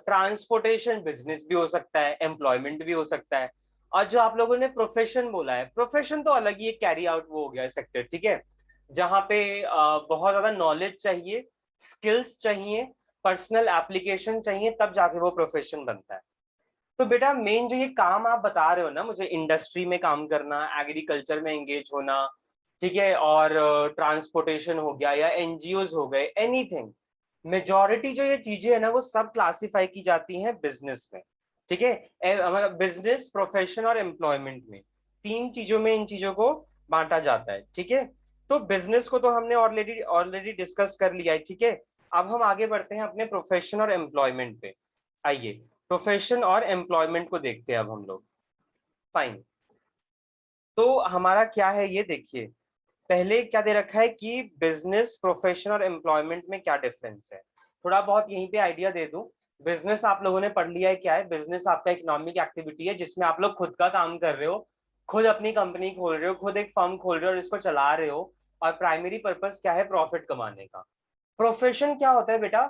ट्रांसपोर्टेशन बिजनेस भी हो सकता है, एम्प्लॉयमेंट भी हो सकता है। और जो आप लोगों ने प्रोफेशन बोला है, प्रोफेशन तो अलग ही एक कैरी आउट वो हो गया सेक्टर, ठीक है, जहाँ पे बहुत ज्यादा नॉलेज चाहिए, स्किल्स चाहिए, पर्सनल एप्लीकेशन चाहिए, तब जाके वो प्रोफेशन बनता है। तो बेटा मेन जो ये काम आप बता रहे हो ना मुझे, इंडस्ट्री में काम करना, एग्रीकल्चर में एंगेज होना, ठीक है, और ट्रांसपोर्टेशन हो गया, या एनजीओज हो गए, एनीथिंग, मेजॉरिटी जो ये चीजें है ना, वो सब क्लासिफाई की जाती हैं बिजनेस में, ठीक है। मतलब बिजनेस, प्रोफेशन और एम्प्लॉयमेंट में, तीन चीजों में इन चीजों को बांटा जाता है, ठीक है। तो बिजनेस को तो हमने ऑलरेडी ऑलरेडी डिस्कस कर लिया है, ठीक है। अब हम आगे बढ़ते हैं अपने प्रोफेशन और एम्प्लॉयमेंट पे। आइए, प्रोफेशन और एम्प्लॉयमेंट को देखते हैं अब हम लोग। फाइन, तो हमारा क्या है ये देखिए। पहले क्या दे रखा है कि बिजनेस, प्रोफेशन और एम्प्लॉयमेंट में क्या डिफरेंस है, थोड़ा बहुत यहीं पे आइडिया दे दूं। बिजनेस आप लोगों ने पढ़ लिया है, क्या है बिजनेस, आपका इकोनॉमिक एक्टिविटी है जिसमें आप लोग खुद का काम कर रहे हो, खुद अपनी कंपनी खोल रहे हो, खुद एक फर्म खोल रहे हो और इसको चला रहे हो, और प्राइमरी पर्पस क्या है, प्रॉफिट कमाने का। प्रोफेशन क्या होता है बेटा,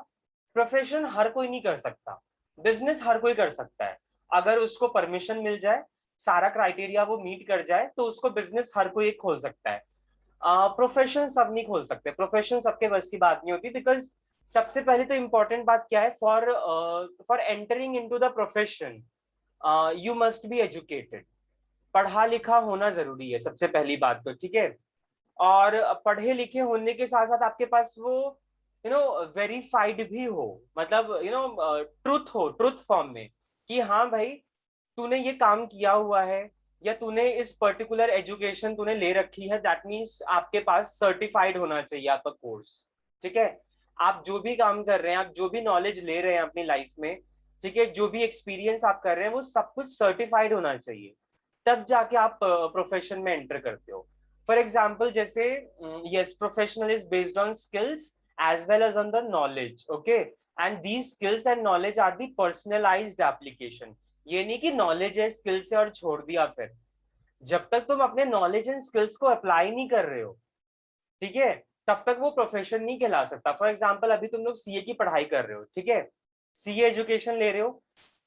प्रोफेशन हर कोई नहीं कर सकता, बिजनेस हर कोई कर सकता है, अगर उसको परमिशन मिल जाए, सारा क्राइटेरिया वो मीट कर जाए, तो उसको बिजनेस हर कोई एक खोल सकता है। प्रोफेशन सब नहीं खोल सकते, प्रोफेशन सबके बस की बात नहीं होती, बिकॉज सबसे पहले तो इंपॉर्टेंट बात क्या है, for for entering into the profession you must be educated. पढ़ा लिखा होना जरूरी है सबसे पहली बात तो, ठीक है। और पढ़े लिखे होने के साथ साथ आपके पास वो वेरीफाइड भी हो, मतलब ट्रुथ हो, ट्रुथ फॉर्म में, कि हाँ भाई तूने ये काम किया हुआ है, या तूने इस पर्टिकुलर एजुकेशन तूने ले रखी है, दैट मीन्स आपके पास सर्टिफाइड होना चाहिए आपका कोर्स, ठीक है। आप जो भी काम कर रहे हैं, आप जो भी नॉलेज ले रहे हैं अपनी लाइफ में, ठीक है, जो भी एक्सपीरियंस आप कर रहे हैं, वो सब कुछ सर्टिफाइड होना चाहिए। तब जाके आप प्रोफेशन में एंटर करते हो। फॉर एग्जाम्पल जैसे yes, professional is based on skills as well as on the knowledge, okay, and these skills and knowledge are the personalized application. ये नहीं कि नॉलेज है स्किल से और छोड़ दिया, फिर जब तक तुम अपने नॉलेज एंड स्किल्स को अप्लाई नहीं कर रहे हो, ठीक है, तब तक वो प्रोफेशन नहीं कहला सकता। फॉर एग्जाम्पल अभी तुम लोग सीए की पढ़ाई कर रहे हो, ठीक है, सीए एजुकेशन ले रहे हो,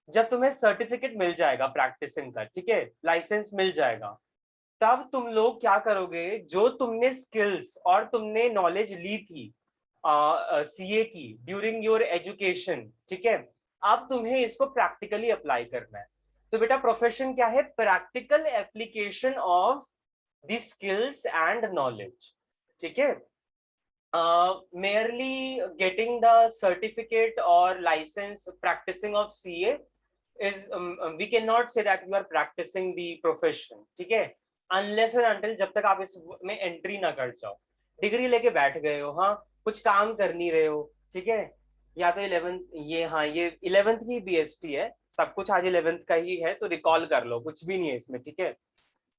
जब तुम्हें सर्टिफिकेट मिल जाएगा प्रैक्टिसिंग का, ठीक है, लाइसेंस मिल जाएगा, तब तुम लोग क्या करोगे, जो तुमने स्किल्स और तुमने नॉलेज ली थी सीए की ड्यूरिंग योर एजुकेशन, ठीक है, अब तुम्हें इसको प्रैक्टिकली अप्लाई करना है। तो बेटा प्रोफेशन क्या है, practical application of the skills and knowledge, ठीक है। Merely getting the certificate or license practicing of CA is we cannot say that you are practicing the profession, ठीक है, unless and until जब तक आप इसमें एंट्री ना कर जाओ। डिग्री लेके बैठ गए हो, हाँ, कुछ काम कर नहीं रहे हो, ठीक है, या तो 11th, ये हाँ ये 11th की बीएसटी है, सब कुछ आज 11th का ही है, तो रिकॉल कर लो, कुछ भी नहीं है इसमें, ठीक है।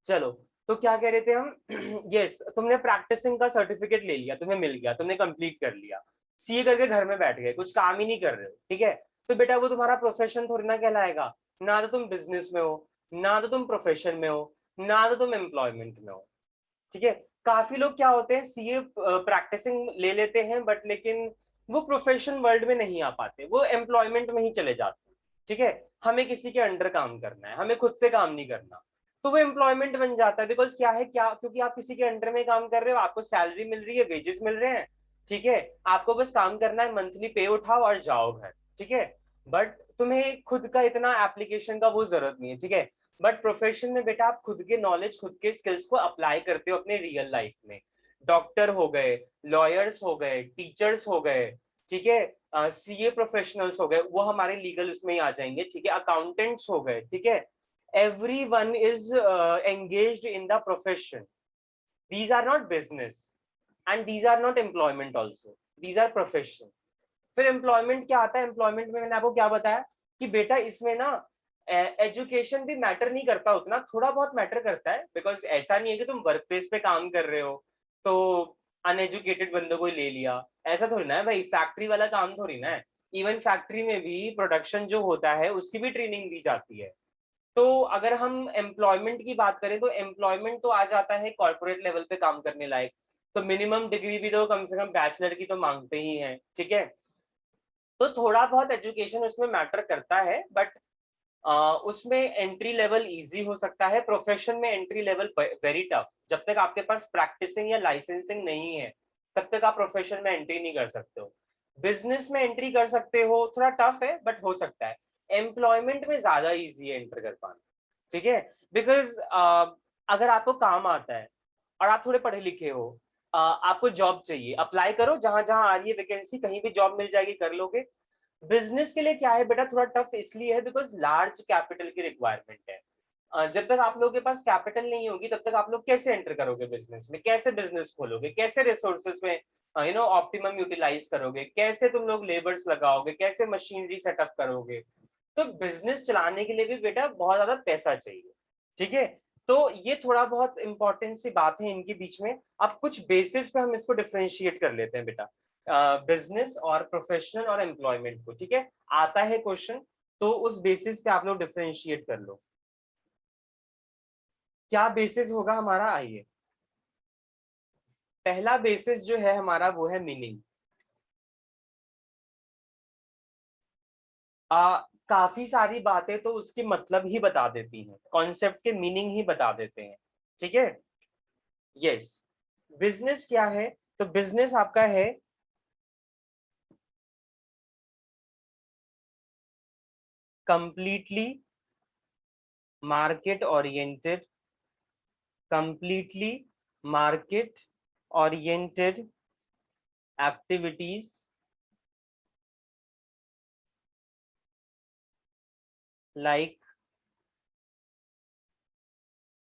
चलो, तो क्या कह रहे थे हम यस तुमने प्रैक्टिसिंग का सर्टिफिकेट ले लिया, तुम्हें मिल गया, तुमने कंप्लीट कर लिया, सीए करके घर में बैठ गए, कुछ काम ही नहीं कर रहे हो, ठीक है, तो बेटा वो तुम्हारा प्रोफेशन थोड़ी ना कहलाएगा। ना तो तुम बिजनेस में हो, ना तो तुम प्रोफेशन में हो, ना तो तुम एम्प्लॉयमेंट में हो, ठीक है। काफी लोग क्या होते हैं, सीए प्रैक्टिसिंग ले लेते हैं, बट लेकिन वो प्रोफेशन वर्ल्ड में नहीं आ पाते, वो एम्प्लॉयमेंट में ही चले जाते हैं, ठीक है। हमें किसी के अंडर काम करना है, हमें खुद से काम नहीं करना, तो वो एम्प्लॉयमेंट बन जाता है। बिकॉज क्या है, क्या क्योंकि आप किसी के अंडर में काम कर रहे हो, आपको सैलरी मिल रही है, वेजेस मिल रहे हैं, ठीक है, आपको बस काम करना है, मंथली पे उठाओ और जाओ घर, ठीक है। बट तुम्हें खुद का इतना एप्लीकेशन का वो जरूरत नहीं है, ठीक है। बट प्रोफेशन में बेटा आप खुद के नॉलेज, खुद के स्किल्स को अप्लाई करते हो अपने रियल लाइफ में। डॉक्टर हो गए, लॉयर्स हो गए, टीचर्स हो गए, ठीक है, सीए प्रोफेशनल्स हो गए, वो हमारे लीगल उसमें ही आ जाएंगे, ठीक है, अकाउंटेंट्स हो गए, ठीक है, everyone is engaged in the profession. These are not business and these are not employment also, these are profession. फिर एम्प्लॉयमेंट क्या आता है, एम्प्लॉयमेंट में मैंने आपको क्या बताया कि बेटा इसमें ना एजुकेशन भी मैटर नहीं करता उतना, थोड़ा बहुत मैटर करता है, बिकॉज ऐसा नहीं है कि तुम वर्क प्लेस पे काम कर रहे हो तो अनएजुकेटेड बंदों को ले लिया, ऐसा थोड़ी ना है भाई, फैक्ट्री वाला काम थोड़ी ना है। इवन फैक्ट्री में भी प्रोडक्शन जो होता है उसकी भी ट्रेनिंग दी जाती है। तो अगर हम एम्प्लॉयमेंट की बात करें तो एम्प्लॉयमेंट तो आ जाता है कॉर्पोरेट लेवल पे काम करने लायक, तो मिनिमम डिग्री भी तो कम से कम बैचलर की तो मांगते ही हैं, ठीक है। तो थोड़ा बहुत एजुकेशन उसमें मैटर करता है, बट उसमें एंट्री लेवल इजी हो सकता है, प्रोफेशन में एंट्री लेवल वेरी टफ। जब तक आपके पास प्रैक्टिसिंग या लाइसेंसिंग नहीं है तब तक आप प्रोफेशन में एंट्री नहीं कर सकते हो। बिजनेस में एंट्री कर सकते हो, थोड़ा टफ है बट हो सकता है। एम्प्लॉयमेंट में ज्यादा इजी है एंटर कर पाना, ठीक है, बिकॉज अगर आपको काम आता है और आप थोड़े पढ़े लिखे हो, आपको जॉब चाहिए, अप्लाई करो, जहां जहां आ रही है वैकेंसी, कहीं भी जॉब मिल जाएगी, कर लोगे। बिजनेस के लिए क्या है बेटा, थोड़ा टफ इसलिए है बिकॉज लार्ज कैपिटल की रिक्वायरमेंट है। जब तक आप लोगों के पास कैपिटल नहीं होगी तब तक आप लोग कैसे एंटर करोगे बिजनेस में, कैसे बिजनेस खोलोगे, कैसे रिसोर्सेज में ऑप्टिमम यूटिलाइज करोगे, कैसे तुम लोग लेबर्स लगाओगे, कैसे मशीनरी सेटअप करोगे। तो बिजनेस चलाने के लिए भी बेटा बहुत ज्यादा पैसा चाहिए, ठीक है। तो ये थोड़ा बहुत इंपॉर्टेंट सी बात है इनके बीच में। अब कुछ बेसिस पे हम इसको डिफरेंशिएट कर लेते हैं बेटा, बिजनेस और प्रोफेशनल और एम्प्लॉयमेंट को, ठीक है, आता है क्वेश्चन, तो उस बेसिस पे आप लोग डिफरेंशिएट कर लो। क्या बेसिस होगा हमारा, आइए, पहला बेसिस जो है हमारा वो है मीनिंग। काफी सारी बातें तो उसकी मतलब ही बता देती हैं, कॉन्सेप्ट के मीनिंग ही बता देते हैं, ठीक है। यस, बिजनेस क्या है, तो बिजनेस आपका है completely market oriented, completely market oriented activities like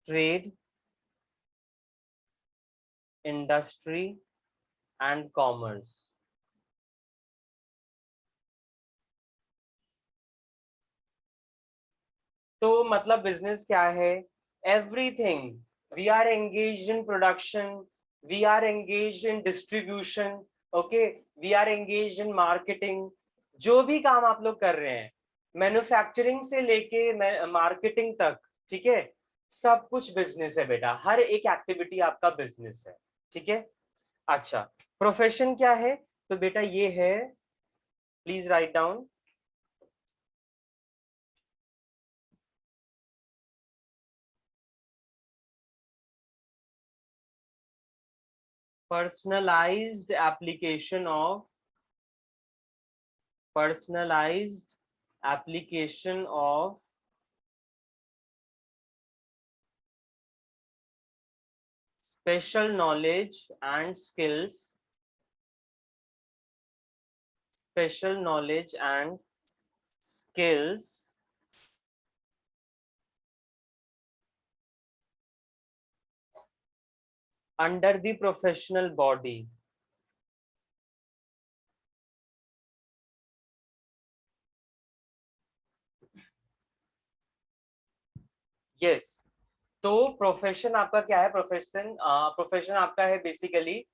trade, industry and commerce। तो मतलब बिजनेस क्या है, everything. We are engaged in production, we are engaged in distribution, okay, we are engaged in marketing. जो भी काम आप लोग कर रहे हैं, मैन्युफैक्चरिंग से लेके मार्केटिंग तक, ठीक है, सब कुछ बिजनेस है बेटा, हर एक एक्टिविटी आपका बिजनेस है, ठीक है। अच्छा, प्रोफेशन क्या है? तो बेटा ये है, please write down, personalized application of special knowledge and skills under the professional body. Yes. तो प्रोफेशन आपका क्या है? प्रोफेशन आपका है बेसिकली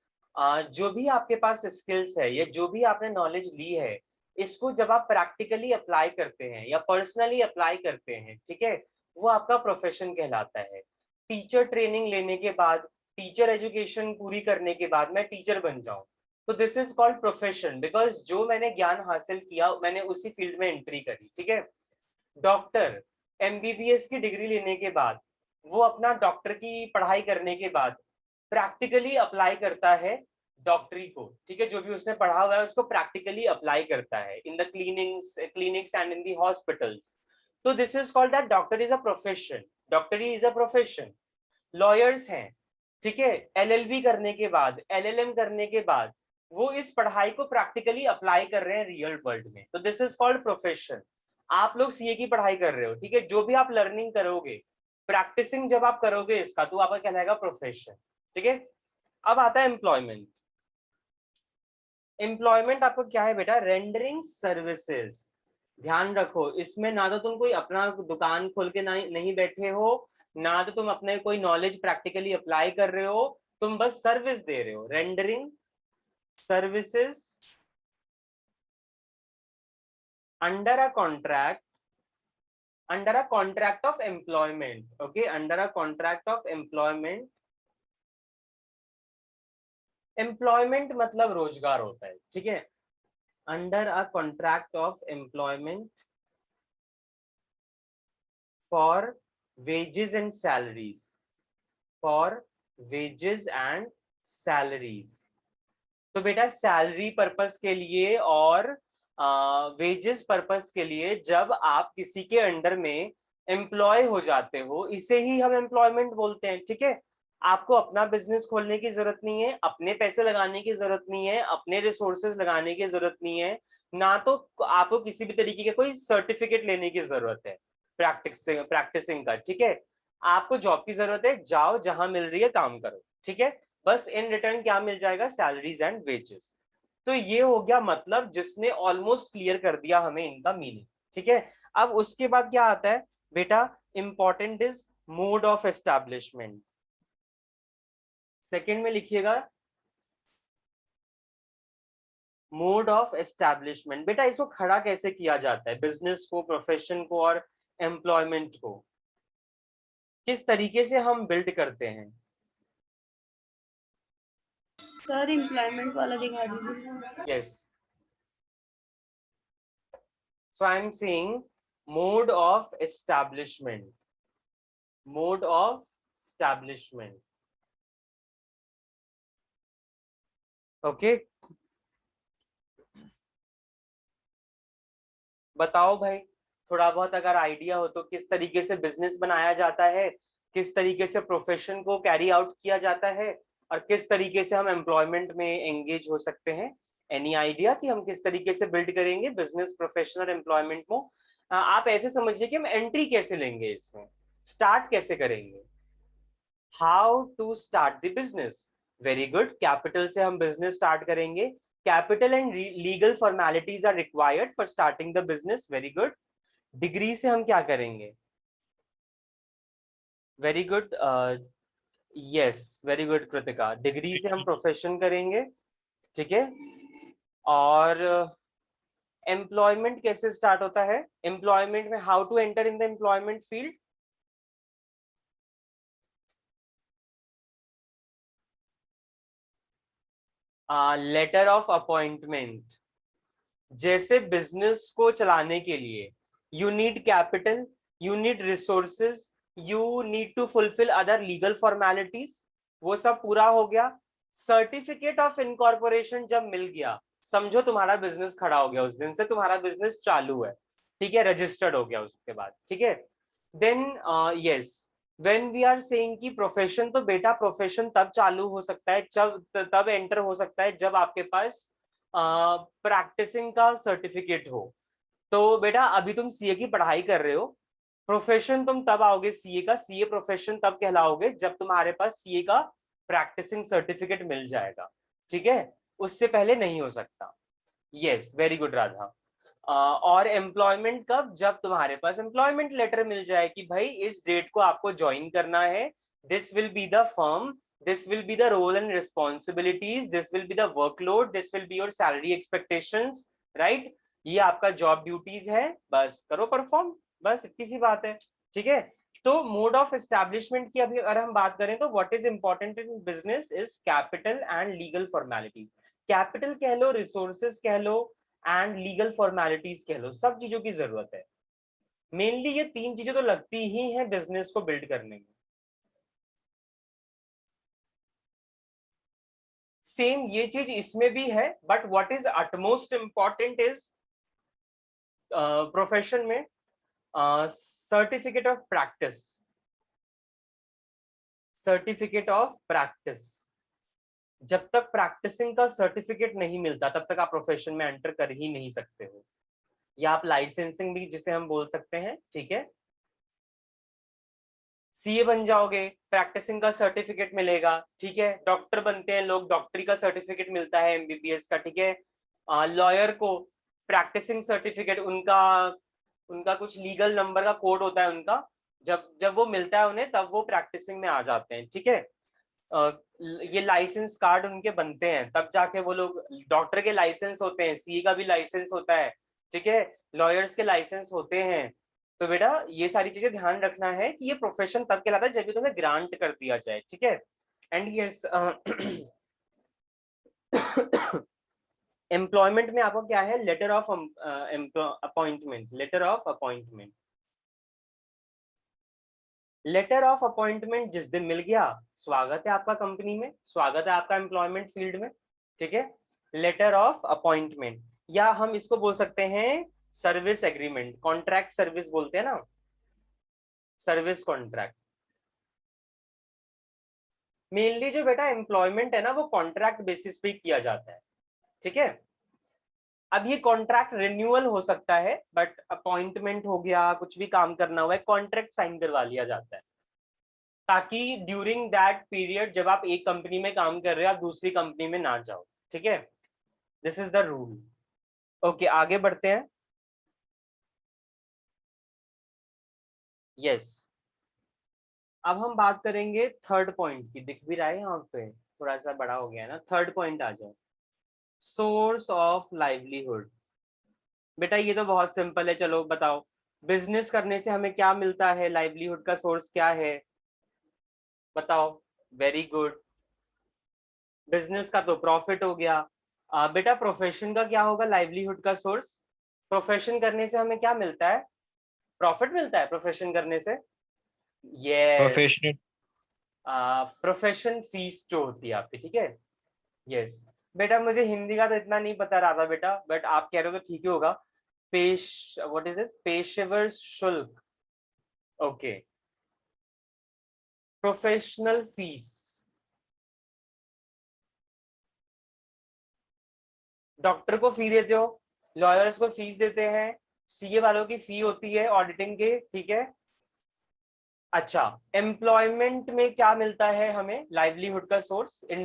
जो भी आपके पास स्किल्स है या जो भी आपने नॉलेज ली है, इसको जब आप प्रैक्टिकली अप्लाई करते हैं या पर्सनली अप्लाई करते हैं, ठीक है, वो आपका प्रोफेशन कहलाता है। टीचर ट्रेनिंग लेने के बाद, टीचर एजुकेशन पूरी करने के बाद मैं टीचर बन जाऊं, तो this is called profession, because जो मैंने ज्ञान हासिल किया मैंने उसी फील्ड में एंट्री करी, ठीक है। डॉक्टर एमबीबीएस की डिग्री लेने के बाद, वो अपना डॉक्टर की पढ़ाई करने के बाद प्रैक्टिकली अप्लाई करता है डॉक्टरी को, ठीक है, जो भी उसने पढ़ा हुआ है उसको प्रैक्टिकली अप्लाई करता है in the clinics and in the hospitals. तो this is called that doctor is a profession, डॉक्टरी इज अ प्रोफेशन। लॉयर्स हैं, ठीक है, एलएलबी करने के बाद, एलएलएम करने के बाद वो इस पढ़ाई को प्रैक्टिकली अप्लाई कर रहे हैं रियल वर्ल्ड में, तो दिस इज कॉल्ड प्रोफेशन। आप लोग सीए की पढ़ाई कर रहे हो, ठीक है, जो भी आप लर्निंग करोगे, प्रैक्टिसिंग जब आप करोगे इसका, तो आपका कहलाएगा प्रोफेशन, ठीक है। अब आता है एम्प्लॉयमेंट। एम्प्लॉयमेंट आपको क्या है बेटा? Rendering services. ध्यान रखो, इसमें ना तो तुम कोई अपना दुकान खोल के नहीं बैठे हो, ना तो तुम अपने कोई नॉलेज प्रैक्टिकली अप्लाई कर रहे हो, तुम बस सर्विस दे रहे हो। Rendering services under a contract of employment, okay, under a contract of employment। employment मतलब रोजगार होता है, ठीक है, under a contract of employment for wages and salaries, for wages and salaries। तो बेटा सैलरी पर्पस के लिए और वेजेस पर्पस के लिए जब आप किसी के अंडर में एम्प्लॉय हो जाते हो, इसे ही हम एम्प्लॉयमेंट बोलते हैं, ठीक है। आपको अपना बिजनेस खोलने की जरूरत नहीं है, अपने पैसे लगाने की जरूरत नहीं है, अपने रिसोर्सेज लगाने की जरूरत नहीं है, ना तो आपको किसी भी तरीके का कोई सर्टिफिकेट लेने की जरूरत है प्रैक्टिसिंग का, ठीक है। आपको जॉब की जरूरत है, जाओ जहां मिल रही है काम करो, ठीक है, बस इन रिटर्न क्या मिल जाएगा? Salaries and wages. तो ये हो गया मतलब, जिसने ऑलमोस्ट क्लियर कर दिया हमें इनका मीनिंग, ठीक है। अब उसके बाद क्या आता है बेटा? Important is mode of establishment. Second में लिखिएगा मोड ऑफ एस्टैब्लिशमेंट। बेटा इसको खड़ा कैसे किया जाता है, बिजनेस को, प्रोफेशन को और एम्प्लॉयमेंट को किस तरीके से हम बिल्ड करते हैं? सर एम्प्लॉयमेंट वाला दिखा दीजिए। Yes. So I am saying mode of establishment. Mode of establishment. Okay. बताओ भाई, थोड़ा बहुत अगर आइडिया हो तो किस तरीके से बिजनेस बनाया जाता है, किस तरीके से प्रोफेशन को कैरी आउट किया जाता है, और किस तरीके से हम एम्प्लॉयमेंट में एंगेज हो सकते हैं। एनी आइडिया कि हम किस तरीके से बिल्ड करेंगे बिजनेस, प्रोफेशन और एम्प्लॉयमेंट में? आप ऐसे समझिए कि हम एंट्री कैसे लेंगे, इसमें स्टार्ट कैसे करेंगे। How to start the business. Very good, capital से हम बिजनेस स्टार्ट करेंगे। Capital and legal formalities are required for starting the business. Very good. Degree से हम क्या करेंगे? Very good, yes very good Kritika, degree से हम प्रोफेशन करेंगे, ठीक है। और एम्प्लॉयमेंट कैसे स्टार्ट होता है, एम्प्लॉयमेंट में how to enter in the employment field, letter of appointment. जैसे बिजनेस को चलाने के लिए you need capital, you need resources, you need to fulfil other legal formalities, वो सब पूरा हो गया। सर्टिफिकेट ऑफ इनकॉर्पोरेशन जब मिल गया, समझो तुम्हारा बिजनेस खड़ा हो गया, उस दिन से तुम्हारा बिजनेस चालू है, ठीक है, रजिस्टर्ड हो गया उसके बाद, ठीक है। Then yes, when we are saying कि प्रोफेशन, तो बेटा प्रोफेशन तब चालू हो सकता है, जब तब एंटर हो सकता है जब आपके पास प्रैक्टिसिंग का सर्टिफिकेट हो। तो बेटा अभी तुम सीए की पढ़ाई कर रहे हो, प्रोफेशन तुम तब आओगे सीए का, सीए प्रोफेशन तब कहलाओगे जब तुम्हारे पास सीए का प्रैक्टिसिंग सर्टिफिकेट मिल जाएगा, ठीक है, उससे पहले नहीं हो सकता। Yes very good Radha. और एम्प्लॉयमेंट कब, जब तुम्हारे पास एम्प्लॉयमेंट लेटर मिल जाए कि भाई इस डेट को आपको ज्वाइन करना है, this will be the firm, this will be the role and responsibilities, this will be the workload, this will be your salary expectations, right, ये आपका जॉब ड्यूटीज है, बस करो परफॉर्म, बस इतनी सी बात है, ठीक है। तो मोड ऑफ एस्टैब्लिशमेंट की अभी अगर हम बात करें तो what is important in business is capital and legal formalities. Capital कह लो, रिसोर्सेज कह लो, एंड लीगल फॉर्मेलिटीज कह लो, सब चीजों की जरूरत है। मेनली ये तीन चीजें तो लगती ही हैं बिजनेस को बिल्ड करने में। सेम ये चीज इसमें भी है, but what is utmost important is profession में certificate of practice, certificate of practice. जब तक प्रैक्टिसिंग का सर्टिफिकेट नहीं मिलता तब तक आप प्रोफेशन में एंटर कर ही नहीं सकते हो, या आप लाइसेंसिंग भी जिसे हम बोल सकते हैं, ठीक है। सीए बन जाओगे, प्रैक्टिसिंग का सर्टिफिकेट मिलेगा, ठीक है। डॉक्टर बनते हैं लोग, डॉक्टरी का सर्टिफिकेट मिलता है, एमबीबीएस का, ठीक है। लॉयर को प्रैक्टिसिंग सर्टिफिकेट, उनका उनका कुछ लीगल नंबर का कोड होता है उनका, जब जब वो मिलता है उन्हें तब वो प्रैक्टिसिंग में आ जाते हैं, ठीक है। ये लाइसेंस कार्ड उनके बनते हैं तब जाके वो लोग, डॉक्टर के लाइसेंस होते हैं, सीए का भी लाइसेंस होता है, ठीक है, लॉयर्स के लाइसेंस होते हैं। तो बेटा ये सारी चीजें ध्यान रखना है कि ये प्रोफेशन तब कहलाता है जब भी तुम्हें ग्रांट कर दिया जाए, ठीक है। एंड यस, एम्प्लॉयमेंट में आपको क्या है, letter of appointment, letter of appointment. Letter of appointment जिस दिन मिल गया, स्वागत है आपका कंपनी में, स्वागत है आपका एम्प्लॉयमेंट फील्ड में, ठीक है। लेटर ऑफ अपॉइंटमेंट, या हम इसको बोल सकते हैं सर्विस एग्रीमेंट, कॉन्ट्रैक्ट सर्विस बोलते हैं ना, सर्विस कॉन्ट्रैक्ट। मेनली जो बेटा एम्प्लॉयमेंट है ना वो कॉन्ट्रैक्ट बेसिस पे किया जाता है, ठीक है। अब ये कॉन्ट्रैक्ट रिन्यूअल हो सकता है, बट अपॉइंटमेंट हो गया, कुछ भी काम करना हुआ है, कॉन्ट्रैक्ट साइन करवा लिया जाता है, ताकि ड्यूरिंग दैट पीरियड जब आप एक कंपनी में काम कर रहे हो आप दूसरी कंपनी में ना जाओ, ठीक है। This is the rule. Okay आगे बढ़ते हैं। यस, अब हम बात करेंगे थर्ड पॉइंट की, दिख भी रहा है यहाँ पे, थोड़ा सा बड़ा हो गया है ना, थर्ड पॉइंट आ जाए, सोर्स ऑफ लाइवलीहुड। बेटा ये तो बहुत सिंपल है, चलो बताओ, बिजनेस करने से हमें क्या मिलता है, लाइवलीहुड का सोर्स क्या है, बताओ। वेरी गुड, बिजनेस का तो प्रॉफिट हो गया। बेटा प्रोफेशन का क्या होगा, लाइवलीहुड का सोर्स, प्रोफेशन करने से हमें क्या मिलता है, प्रॉफिट मिलता है प्रोफेशन करने से। यस, प्रोफेशनल प्रोफेशन फीस जो होती है आपकी, ठीक है। यस बेटा, मुझे हिंदी का तो इतना नहीं पता रहा था बेटा, बट आप कह रहे हो तो ठीक ही होगा। व्हाट इज दिस, पेशेवर शुल्क, ओके, प्रोफेशनल फीस। डॉक्टर को फी देते हो, लॉयर्स को फीस देते हैं, सीए वालों की फी होती है ऑडिटिंग के, ठीक है। अच्छा, एम्प्लॉयमेंट में क्या मिलता है हमें, लाइवलीहुड का सोर्स इन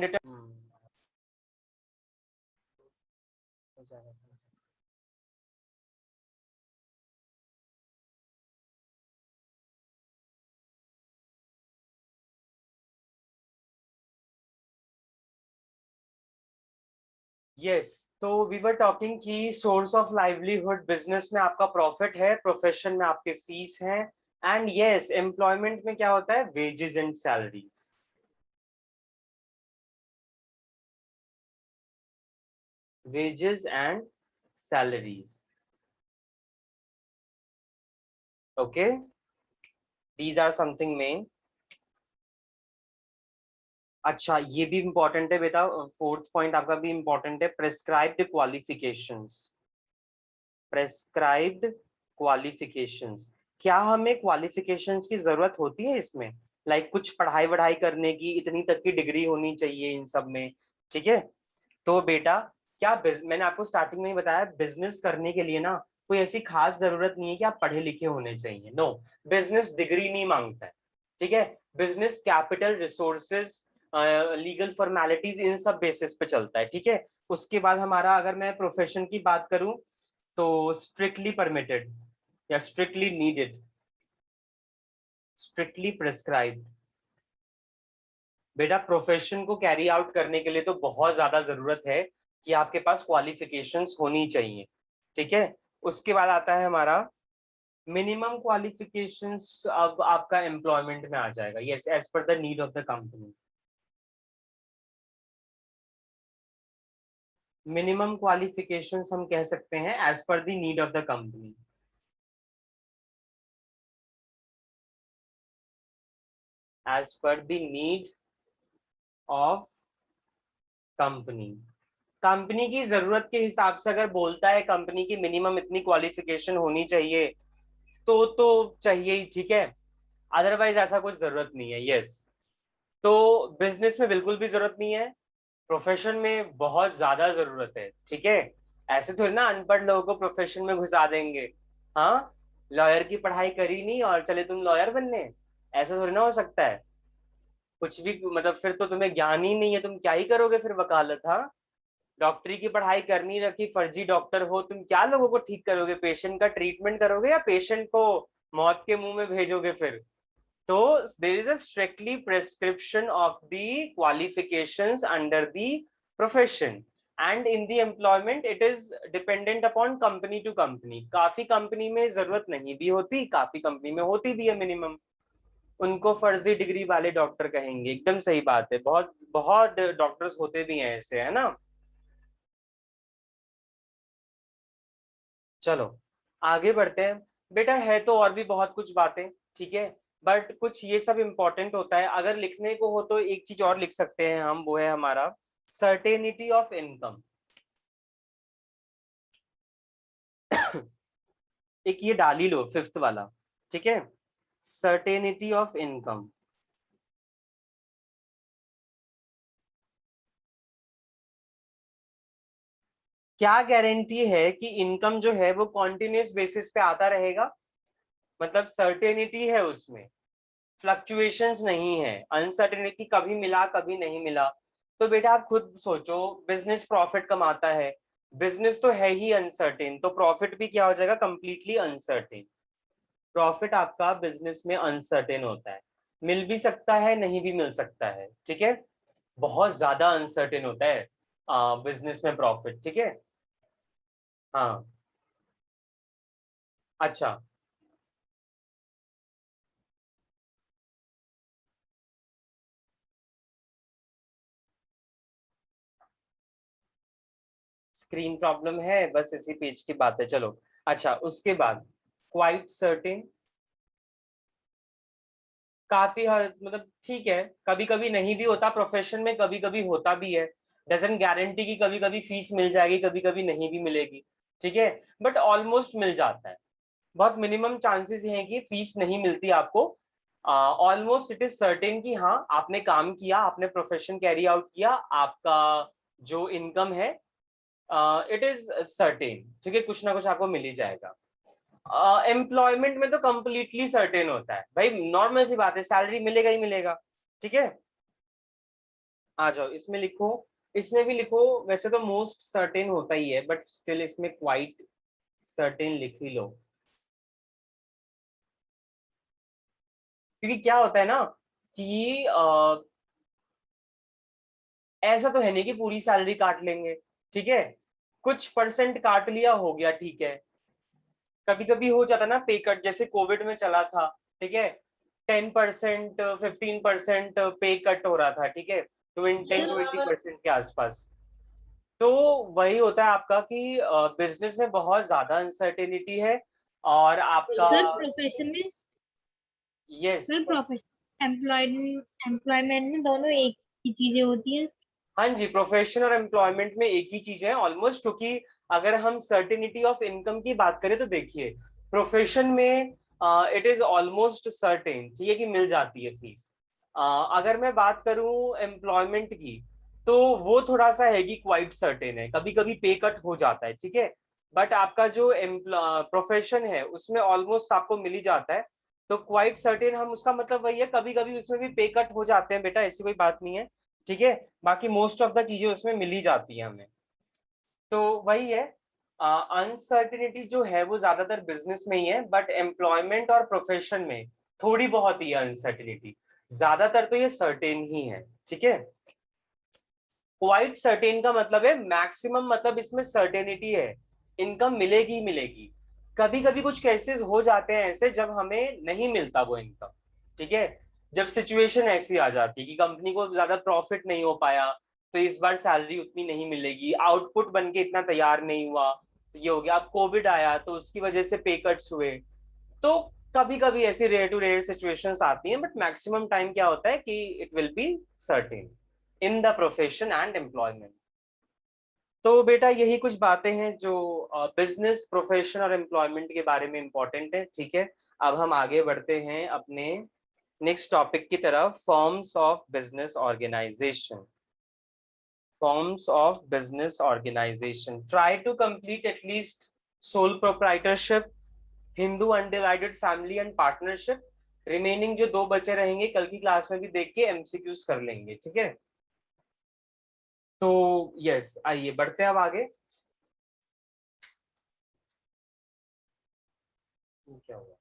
यस, तो वी वर टॉकिंग कि सोर्स ऑफ लाइवलीहुड, बिजनेस में आपका प्रॉफिट है, प्रोफेशन में आपके फीस हैं, एंड यस एम्प्लॉयमेंट में क्या होता है, wages and salaries. wages and salaries, okay, these are something main। अच्छा, ये भी इंपॉर्टेंट है बेटा, फोर्थ पॉइंट आपका भी इंपॉर्टेंट है, प्रेस्क्राइब्ड क्वालिफिकेशंस। प्रेस्क्राइब्ड क्वालिफिकेशंस, क्या हमें क्वालिफिकेशंस की जरूरत होती है इसमें? लाइक कुछ पढ़ाई वढ़ाई करने की, इतनी तक की डिग्री होनी चाहिए इन सब में, ठीक है? तो बेटा क्या मैंने आपको स्टार्टिंग में ही बताया, बिजनेस करने के लिए ना कोई ऐसी खास जरूरत नहीं है कि आप पढ़े लिखे होने चाहिए। नो, बिजनेस डिग्री नहीं मांगता है, ठीक है? Business capital, resources, legal formalities, इन सब बेसिस पे चलता है, ठीक है? उसके बाद हमारा, अगर मैं प्रोफेशन की बात करूं, तो स्ट्रिक्टली परमिटेड या स्ट्रिक्टली नीडेड, स्ट्रिक्टली प्रेस्क्राइब्ड। बेटा प्रोफेशन को कैरी आउट करने के लिए तो बहुत ज्यादा जरूरत है कि आपके पास क्वालिफिकेशंस होनी चाहिए, ठीक है? उसके बाद आता है हमारा मिनिमम क्वालिफिकेशंस, अब आपका एम्प्लॉयमेंट में आ जाएगा, yes, as per the need of the company. Minimum qualifications हम कह सकते हैं as per the need of the company. As per the need of company, company की जरूरत के हिसाब से अगर बोलता है कंपनी की मिनिमम इतनी क्वालिफिकेशन होनी चाहिए, तो चाहिए ही, ठीक है? अदरवाइज ऐसा कुछ जरूरत नहीं है, यस। तो बिजनेस में बिल्कुल भी जरूरत नहीं है, प्रोफेशन में बहुत ज्यादा जरूरत है, ठीक है? ऐसे थोड़ी ना अनपढ़ लोगों को प्रोफेशन में घुसा देंगे। हाँ, लॉयर की पढ़ाई करी नहीं और चले तुम लॉयर बनने, ऐसा थोड़ी ना हो सकता है। कुछ भी मतलब, फिर तो तुम्हें ज्ञान ही नहीं है, तुम क्या ही करोगे फिर वकालत? हाँ, डॉक्टरी की पढ़ाई करनी रखी, फर्जी डॉक्टर हो तुम, क्या लोगों को ठीक करोगे? पेशेंट का ट्रीटमेंट करोगे या पेशेंट को मौत के मुंह में भेजोगे फिर? तो there is a strictly prescription of the qualifications under the profession, and in the employment it is dependent upon company to company. काफी कंपनी में जरूरत नहीं भी होती, काफी कंपनी में होती भी है मिनिमम, उनको फर्जी डिग्री वाले डॉक्टर कहेंगे, एकदम सही बात है, बहुत बहुत डॉक्टर्स होते भी हैं ऐसे, है ना? चलो आगे बढ़ते हैं। बेटा है तो और भी बहुत कुछ बातें, ठीक है, बट कुछ ये सब इंपॉर्टेंट होता है, अगर लिखने को हो तो एक चीज और लिख सकते हैं हम, वो है हमारा सर्टेनिटी ऑफ इनकम। एक ये डाल ही लो, फिफ्थ वाला, ठीक है, सर्टेनिटी ऑफ इनकम। क्या गारंटी है कि इनकम जो है वो कॉन्टिन्यूस बेसिस पे आता रहेगा? मतलब सर्टेनिटी है उसमें, फ्लक्चुएशंस नहीं है, अनसर्टेनिटी, कभी मिला कभी नहीं मिला। तो बेटा आप खुद सोचो, बिजनेस प्रॉफिट कमाता है, बिजनेस तो है ही अनसर्टेन, तो प्रॉफिट भी क्या हो जाएगा, कंप्लीटली अनसर्टेन। प्रॉफिट आपका बिजनेस में अनसर्टेन होता है, मिल भी सकता है नहीं भी मिल सकता है, ठीक है? बहुत ज्यादा अनसर्टेन होता है बिजनेस में प्रॉफिट, ठीक है? हाँ, अच्छा, स्क्रीन प्रॉब्लम है, बस इसी पेज की बात है, चलो। अच्छा, उसके बाद क्वाइट सर्टेन, काफी हद मतलब ठीक है, कभी कभी नहीं भी होता, प्रोफेशन में कभी कभी होता भी है, डजंट गारंटी की कभी कभी फीस मिल जाएगी, कभी कभी नहीं भी मिलेगी, ठीक है, बट ऑलमोस्ट मिल जाता है। बहुत मिनिमम चांसेस हैं कि फीस नहीं मिलती आपको, ऑलमोस्ट इट इज सर्टेन कि हाँ आपने काम किया, आपने प्रोफेशन कैरी आउट किया, आपका जो इनकम है इट इज सर्टेन, ठीक है, कुछ ना कुछ आपको मिल ही जाएगा। एम्प्लॉयमेंट में तो कंप्लीटली सर्टेन होता है भाई, नॉर्मल सी बात है, सैलरी मिलेगा ही मिलेगा, ठीक है? आ जाओ इसमें लिखो, इसमें भी लिखो, वैसे तो मोस्ट सर्टेन होता ही है, बट स्टिल इसमें क्वाइट सर्टेन लिख ही लो, क्योंकि क्या होता है ना कि ऐसा तो है नहीं कि पूरी सैलरी काट लेंगे, ठीक है, कुछ परसेंट काट लिया, हो गया, ठीक है। कभी कभी हो जाता ना पे कट, जैसे कोविड में चला था, ठीक है, 10%, 15% पे कट हो रहा था, ठीक है, 10-20% के आसपास। तो वही होता है आपका कि बिजनेस में बहुत ज्यादा अनसर्टेनिटी है, और आपका सर प्रोफेशन में, यस, सर प्रोफेशन एम्प्लॉयमेंट में दोनों एक ही चीजें होती हैं। हाँ जी, प्रोफेशन और एम्प्लॉयमेंट में एक ही चीज है ऑलमोस्ट, क्योंकि अगर हम सर्टेनिटी ऑफ इनकम की बात करें तो देखिए, प्रोफेशन में इट इज ऑलमोस्ट सर्टेन, ठीक है, कि मिल जाती है फीस। अगर मैं बात करूं एम्प्लॉयमेंट की, तो वो थोड़ा सा है कि क्वाइट सर्टेन है, कभी कभी पे कट हो जाता है, ठीक है, बट आपका जो प्रोफेशन है उसमें ऑलमोस्ट आपको मिल ही जाता है। तो क्वाइट सर्टेन, हम उसका मतलब वही है, कभी कभी उसमें भी पे कट हो जाते हैं बेटा, ऐसी कोई बात नहीं है, ठीक है, बाकी मोस्ट ऑफ द चीजें उसमें मिल ही जाती है हमें। तो वही है, अनसर्टिनिटी जो है वो ज्यादातर बिजनेस में ही है, बट एम्प्लॉयमेंट और प्रोफेशन में थोड़ी बहुत ही है अनसर्टिनिटी, ज्यादातर तो ये सर्टेन ही है, ठीक है। क्वाइट सर्टेन का मतलब है मैक्सिमम, मतलब इसमें सर्टेनिटी है, इनकम मिलेगी ही मिलेगी। कभी कभी कुछ केसेस हो जाते हैं ऐसे जब हमें नहीं मिलता वो इनकम, ठीक है, जब सिचुएशन ऐसी आ जाती है कि कंपनी को ज्यादा प्रॉफिट नहीं हो पाया, तो इस बार सैलरी उतनी नहीं मिलेगी, आउटपुट बन के इतना तैयार नहीं हुआ, तो ये हो गया। अब कोविड आया तो उसकी वजह से पे कट्स हुए। तो कभी कभी ऐसी रेयर टू रेयर सिचुएशंस आती हैं, बट मैक्सिमम टाइम क्या होता है कि it will be certain in the profession and employment. तो बेटा यही कुछ बातें हैं जो बिजनेस, प्रोफेशन और एम्प्लॉयमेंट के बारे में इंपॉर्टेंट है, ठीक है। अब हम आगे बढ़ते हैं अपने नेक्स्ट टॉपिक की तरफ, forms of business organisation. Forms of business organisation, try to complete at least sole proprietorship, Hindu undivided family and partnership. Remaining जो दो बचे रहेंगे कल की क्लास में भी देख के एमसीक्यूज कर लेंगे, ठीक है। तो यस, आइए बढ़ते हैं अब आगे। क्या हुआ?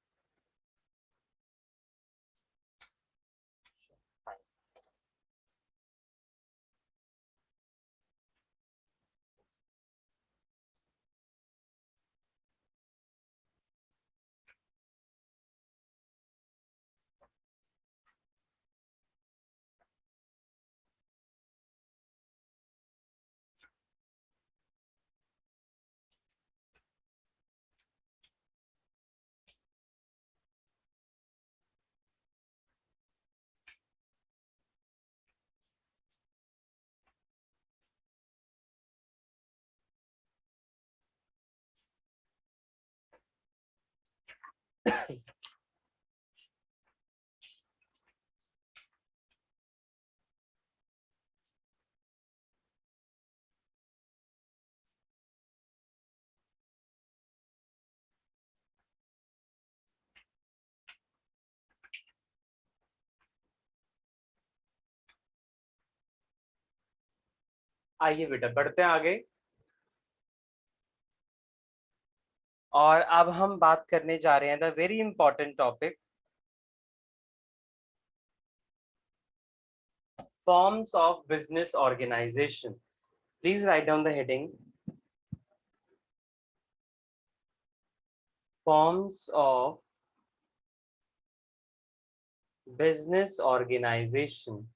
आइए बेटा बढ़ते हैं आगे, और अब हम बात करने जा रहे हैं the very important topic, forms of business organisation. Please write down the heading, forms of business organisation.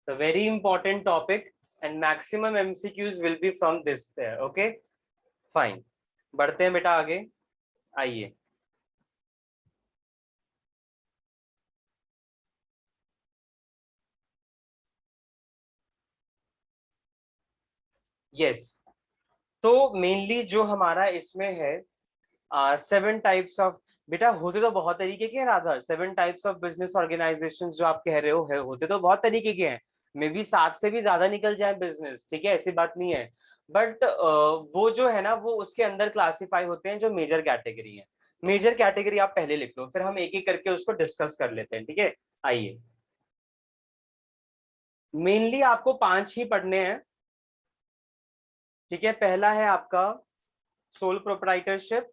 The very important topic, and maximum MCQs will be from this there. Okay, fine. बढ़ते हैं बेटा आगे, आइए। यस, तो मेनली जो हमारा इसमें है 7 टाइप्स ऑफ, बेटा होते तो बहुत तरीके के हैं Radha, 7 types of business organisation जो आप कह रहे हो है, होते तो बहुत तरीके के हैं, मे बी 7 से भी ज्यादा निकल जाए बिजनेस, ठीक है, ऐसी बात नहीं है, बट वो जो है ना वो उसके अंदर क्लासिफाई होते हैं जो मेजर कैटेगरी है। मेजर कैटेगरी आप पहले लिख लो, फिर हम एक एक करके उसको डिस्कस कर लेते हैं, ठीक है। आइए, मेनली आपको 5 ही पढ़ने हैं, ठीक है। पहला है आपका सोल प्रोप्राइटरशिप,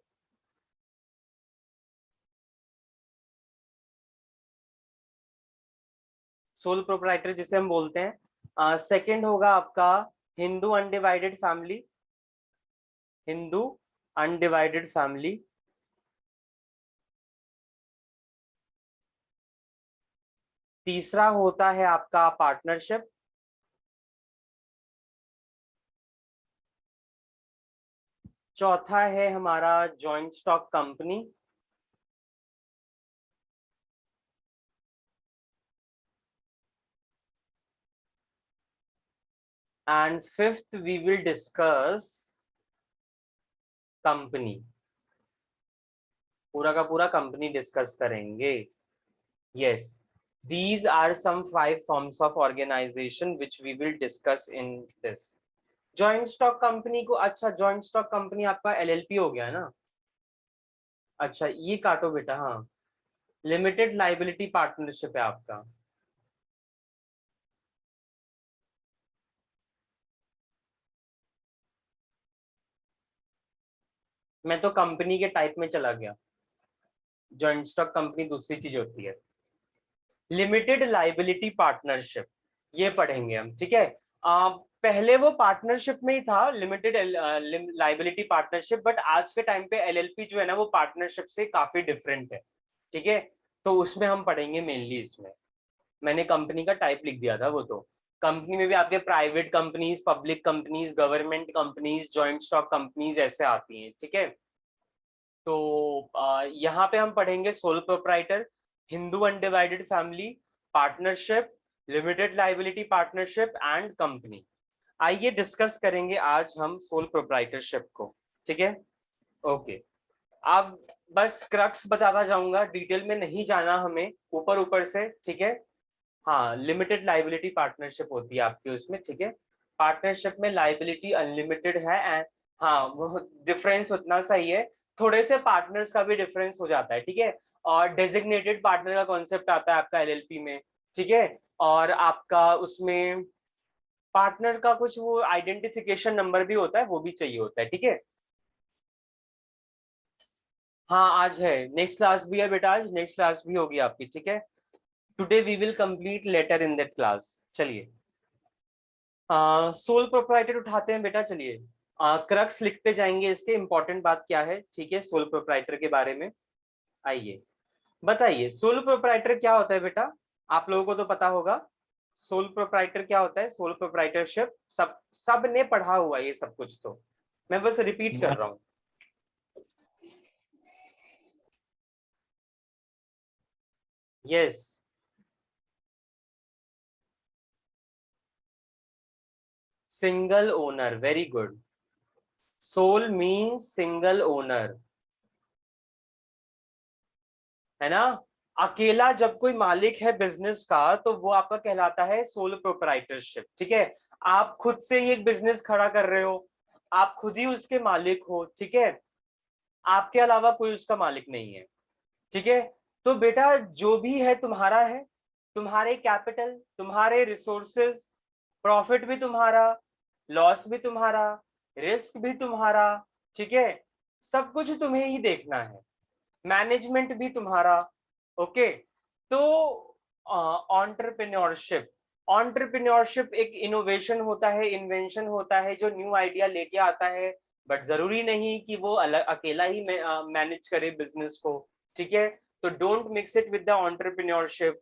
सोल प्रोप्राइटर जिसे हम बोलते हैं। सेकंड होगा आपका Hindu undivided family, Hindu undivided family. तीसरा होता है आपका पार्टनरशिप। चौथा है हमारा joint stock company. And fifth we will discuss company, पूरा का पूरा कंपनी डिस्कस करेंगे। यस, these are some 5 forms of organization which we will discuss in this joint stock company को। अच्छा, joint stock company आपका LLP हो गया ना। अच्छा, ये काटो बेटा। हाँ, लिमिटेड लाइबिलिटी पार्टनरशिप है आपका। मैं तो कंपनी के टाइप में चला गया, जॉइंट स्टॉक कंपनी दूसरी चीज होती है। लिमिटेड लाइबिलिटी पार्टनरशिप ये पढ़ेंगे हम, ठीक है। पहले वो पार्टनरशिप में ही था, लिमिटेड लाइबिलिटी पार्टनरशिप, बट आज के टाइम पे एलएलपी जो है ना वो पार्टनरशिप से काफी डिफरेंट है, ठीक है। तो उसमें हम पढ़ेंगे मेनली। इसमें मैंने कंपनी का टाइप लिख दिया था, वो तो कंपनी में भी आपके private companies, public companies, government companies, joint stock companies ऐसे आती हैं, ठीक है। तो यहाँ पे हम पढ़ेंगे sole proprietor, Hindu undivided family, partnership, limited liability partnership and company. आइए डिस्कस करेंगे आज हम सोल प्रोप्राइटरशिप को, ठीक है। ओके, अब बस क्रक्स बताता जाऊंगा, डिटेल में नहीं जाना हमें, ऊपर ऊपर से, ठीक है। हाँ, लिमिटेड लाइबिलिटी पार्टनरशिप होती है आपकी उसमें, ठीक है। पार्टनरशिप में लाइबिलिटी अनलिमिटेड है एंड हाँ, वो डिफरेंस उतना सही है। थोड़े से पार्टनर्स का भी डिफरेंस हो जाता है, ठीक है। और डेजिग्नेटेड पार्टनर का कॉन्सेप्ट आता है आपका एलएलपी में, ठीक है। और आपका उसमें पार्टनर का कुछ वो आइडेंटिफिकेशन नंबर भी होता है, वो भी चाहिए होता है, ठीक है। हाँ, आज है, नेक्स्ट क्लास भी है बेटा, आज नेक्स्ट क्लास भी होगी आपकी, ठीक है। Today we will complete later in that class. चलिए, सोल प्रोप्राइटर उठाते हैं बेटा, चलिए। क्रक्स लिखते जाएंगे, इसके इंपॉर्टेंट बात क्या है, ठीक है, सोल प्रोप्राइटर के बारे में। आइए बताइए, सोल प्रोप्राइटर क्या होता है बेटा, आप लोगों को तो पता होगा। सोल प्रोप्राइटर क्या होता है, सोल प्रोप्राइटरशिप सब ने पढ़ा हुआ ये सब कुछ, तो मैं बस रिपीट कर रहा हूँ। Yes, single owner, very good. Sole means single owner, है ना। अकेला जब कोई मालिक है बिजनेस का तो वो आपका कहलाता है सोल प्रोप्राइटरशिप, ठीक है। आप खुद से ही एक बिजनेस खड़ा कर रहे हो, आप खुद ही उसके मालिक हो, ठीक है। आपके अलावा कोई उसका मालिक नहीं है, ठीक है। तो बेटा जो भी है तुम्हारा है, तुम्हारे कैपिटल, तुम्हारे रिसोर्सेज, प्रॉफिट भी तुम्हारा, लॉस भी तुम्हारा, रिस्क भी तुम्हारा, ठीक है। सब कुछ तुम्हें ही देखना है, मैनेजमेंट भी तुम्हारा, ओके। तो एंटरप्रेन्योरशिप, एंटरप्रेन्योरशिप एक इनोवेशन होता है, इन्वेंशन होता है जो न्यू आइडिया लेके आता है, बट जरूरी नहीं कि वो अलग अकेला ही मैनेज करे बिजनेस को, ठीक है। तो don't mix it with the entrepreneurship.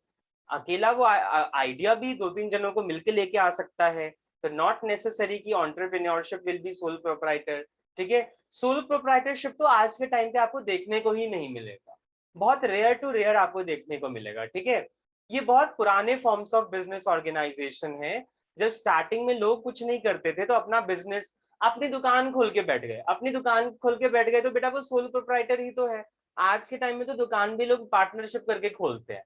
अकेला वो आइडिया भी 2-3 जनों को मिलके लेके आ सकता है, तो नॉट नेसेसरी कि entrepreneurship will be sole proprietor, ठीक है। सोल प्रोप्राइटरशिप तो आज के टाइम पे आपको देखने को ही नहीं मिलेगा, बहुत रेयर टू रेयर आपको देखने को मिलेगा, ठीक है। ये बहुत पुराने फॉर्म्स ऑफ बिजनेस ऑर्गेनाइजेशन है। जब स्टार्टिंग में लोग कुछ नहीं करते थे तो अपना बिजनेस, अपनी दुकान खोल के बैठ गए, अपनी दुकान खोल के बैठ गए, तो बेटा वो सोल प्रोप्राइटर ही तो है। आज के टाइम में तो दुकान भी लोग पार्टनरशिप करके खोलते हैं,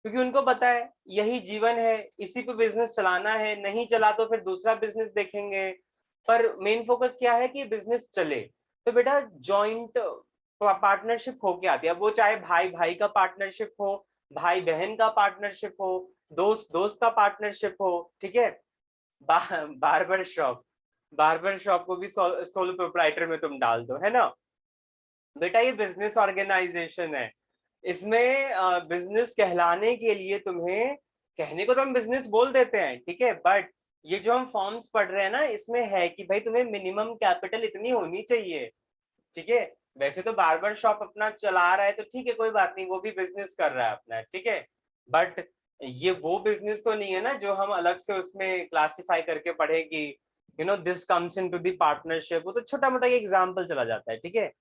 क्योंकि उनको पता है यही जीवन है, इसी पे बिजनेस चलाना है, नहीं चला तो फिर दूसरा बिजनेस देखेंगे, पर मेन फोकस क्या है कि बिजनेस चले। तो बेटा जॉइंट पार्टनरशिप होके आती है, वो चाहे भाई भाई का पार्टनरशिप हो, भाई बहन का पार्टनरशिप हो, दोस्त दोस्त का पार्टनरशिप हो, ठीक है। बार्बर शॉप, बार्बर शॉप को भी सोल प्रोप्राइटर में तुम डाल दो, है ना। बेटा ये बिजनेस ऑर्गेनाइजेशन है, इसमें बिजनेस कहलाने के लिए तुम्हें कहने को तो हम बिजनेस बोल देते हैं, ठीक है, बट ये जो हम फॉर्म्स पढ़ रहे हैं ना, इसमें है कि भाई तुम्हें मिनिमम कैपिटल इतनी होनी चाहिए, ठीक है। वैसे तो बार्बर शॉप अपना चला रहा है तो ठीक है, कोई बात नहीं, वो भी बिजनेस कर रहा है अपना, ठीक है, बट ये वो बिजनेस तो नहीं है ना जो हम अलग से उसमें क्लासिफाई करके पढ़े कि this comes into the partnership. वो तो छोटा मोटा एग्जांपल चला जाता है, ठीक है।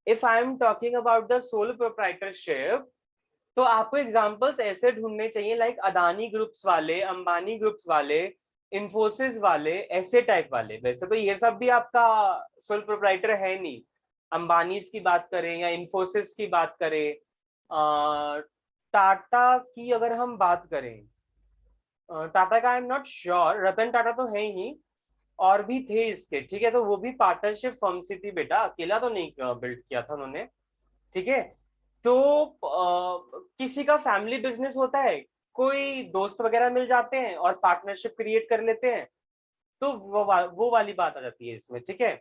If I am talking about the sole proprietorship, तो आपको एग्जांपल्स ऐसे ढूंढने चाहिए लाइक अदानी ग्रुप्स वाले, अंबानी ग्रुप्स वाले, इंफोसिस वाले, ऐसे टाइप वाले। वैसे तो ये सब भी आपका सोल प्रोप्राइटर है नहीं। अंबानी की बात करें या इंफोसिस की बात करें, टाटा की अगर हम बात करें, टाटा का I am not sure, Ratan Tata तो है ही, और भी थे इसके, ठीक है, तो वो भी पार्टनरशिप फर्म से थी बेटा, अकेला तो नहीं बिल्ड किया था उन्होंने, ठीक है। तो किसी का फैमिली बिजनेस होता है, कोई दोस्त वगैरह मिल जाते हैं और पार्टनरशिप क्रिएट कर लेते हैं, तो वो वाली बात आ जाती है इसमें, ठीक है।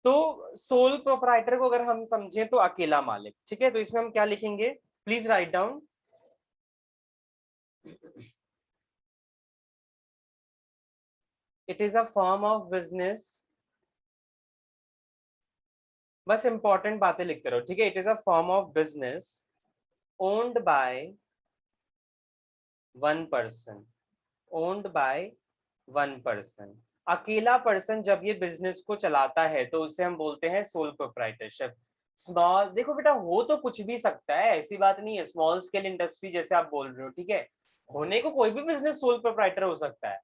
तो सोल प्रोप्राइटर को अगर हम समझें तो अकेला मालिक, ठीक है, तो इसमें हम क्या लिखेंगे, please write down. It is a form of business, बस इंपॉर्टेंट बातें लिखते रहो, ठीक है। It is a form of business owned by one person, owned by one person. अकेला पर्सन जब ये बिजनेस को चलाता है तो उसे हम बोलते हैं सोल प्रोप्राइटरशिप। स्मॉल, देखो बेटा, हो तो कुछ भी सकता है, ऐसी बात नहीं है, स्मॉल स्केल इंडस्ट्री जैसे आप बोल रहे हो, ठीक है, होने को कोई भी बिजनेस सोल प्रोप्राइटर हो सकता है,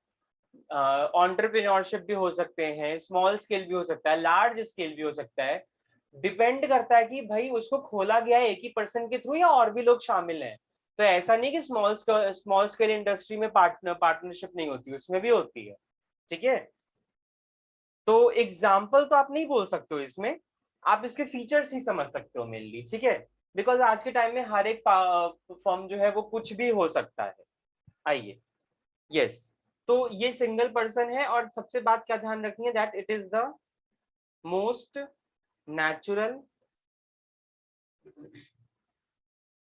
एंटरप्रेन्योरशिप भी हो सकते हैं, स्मॉल स्केल भी हो सकता है, लार्ज स्केल भी हो सकता है, डिपेंड करता है कि भाई उसको खोला गया है एक ही पर्सन के थ्रू या और भी लोग शामिल हैं। तो ऐसा नहीं कि स्मॉल स्केल इंडस्ट्री में पार्टनरशिप नहीं होती, उसमें भी होती है, ठीक है। तो एग्जाम्पल तो आप नहीं बोल सकते हो इसमें, आप इसके फीचर्स ही समझ सकते हो मेनली, ठीक है, बिकॉज आज के टाइम में हर एक फॉर्म जो है वो कुछ भी हो सकता है। आइए, यस, तो ये सिंगल पर्सन है, और सबसे बात क्या ध्यान रखनी है, that it is the most natural,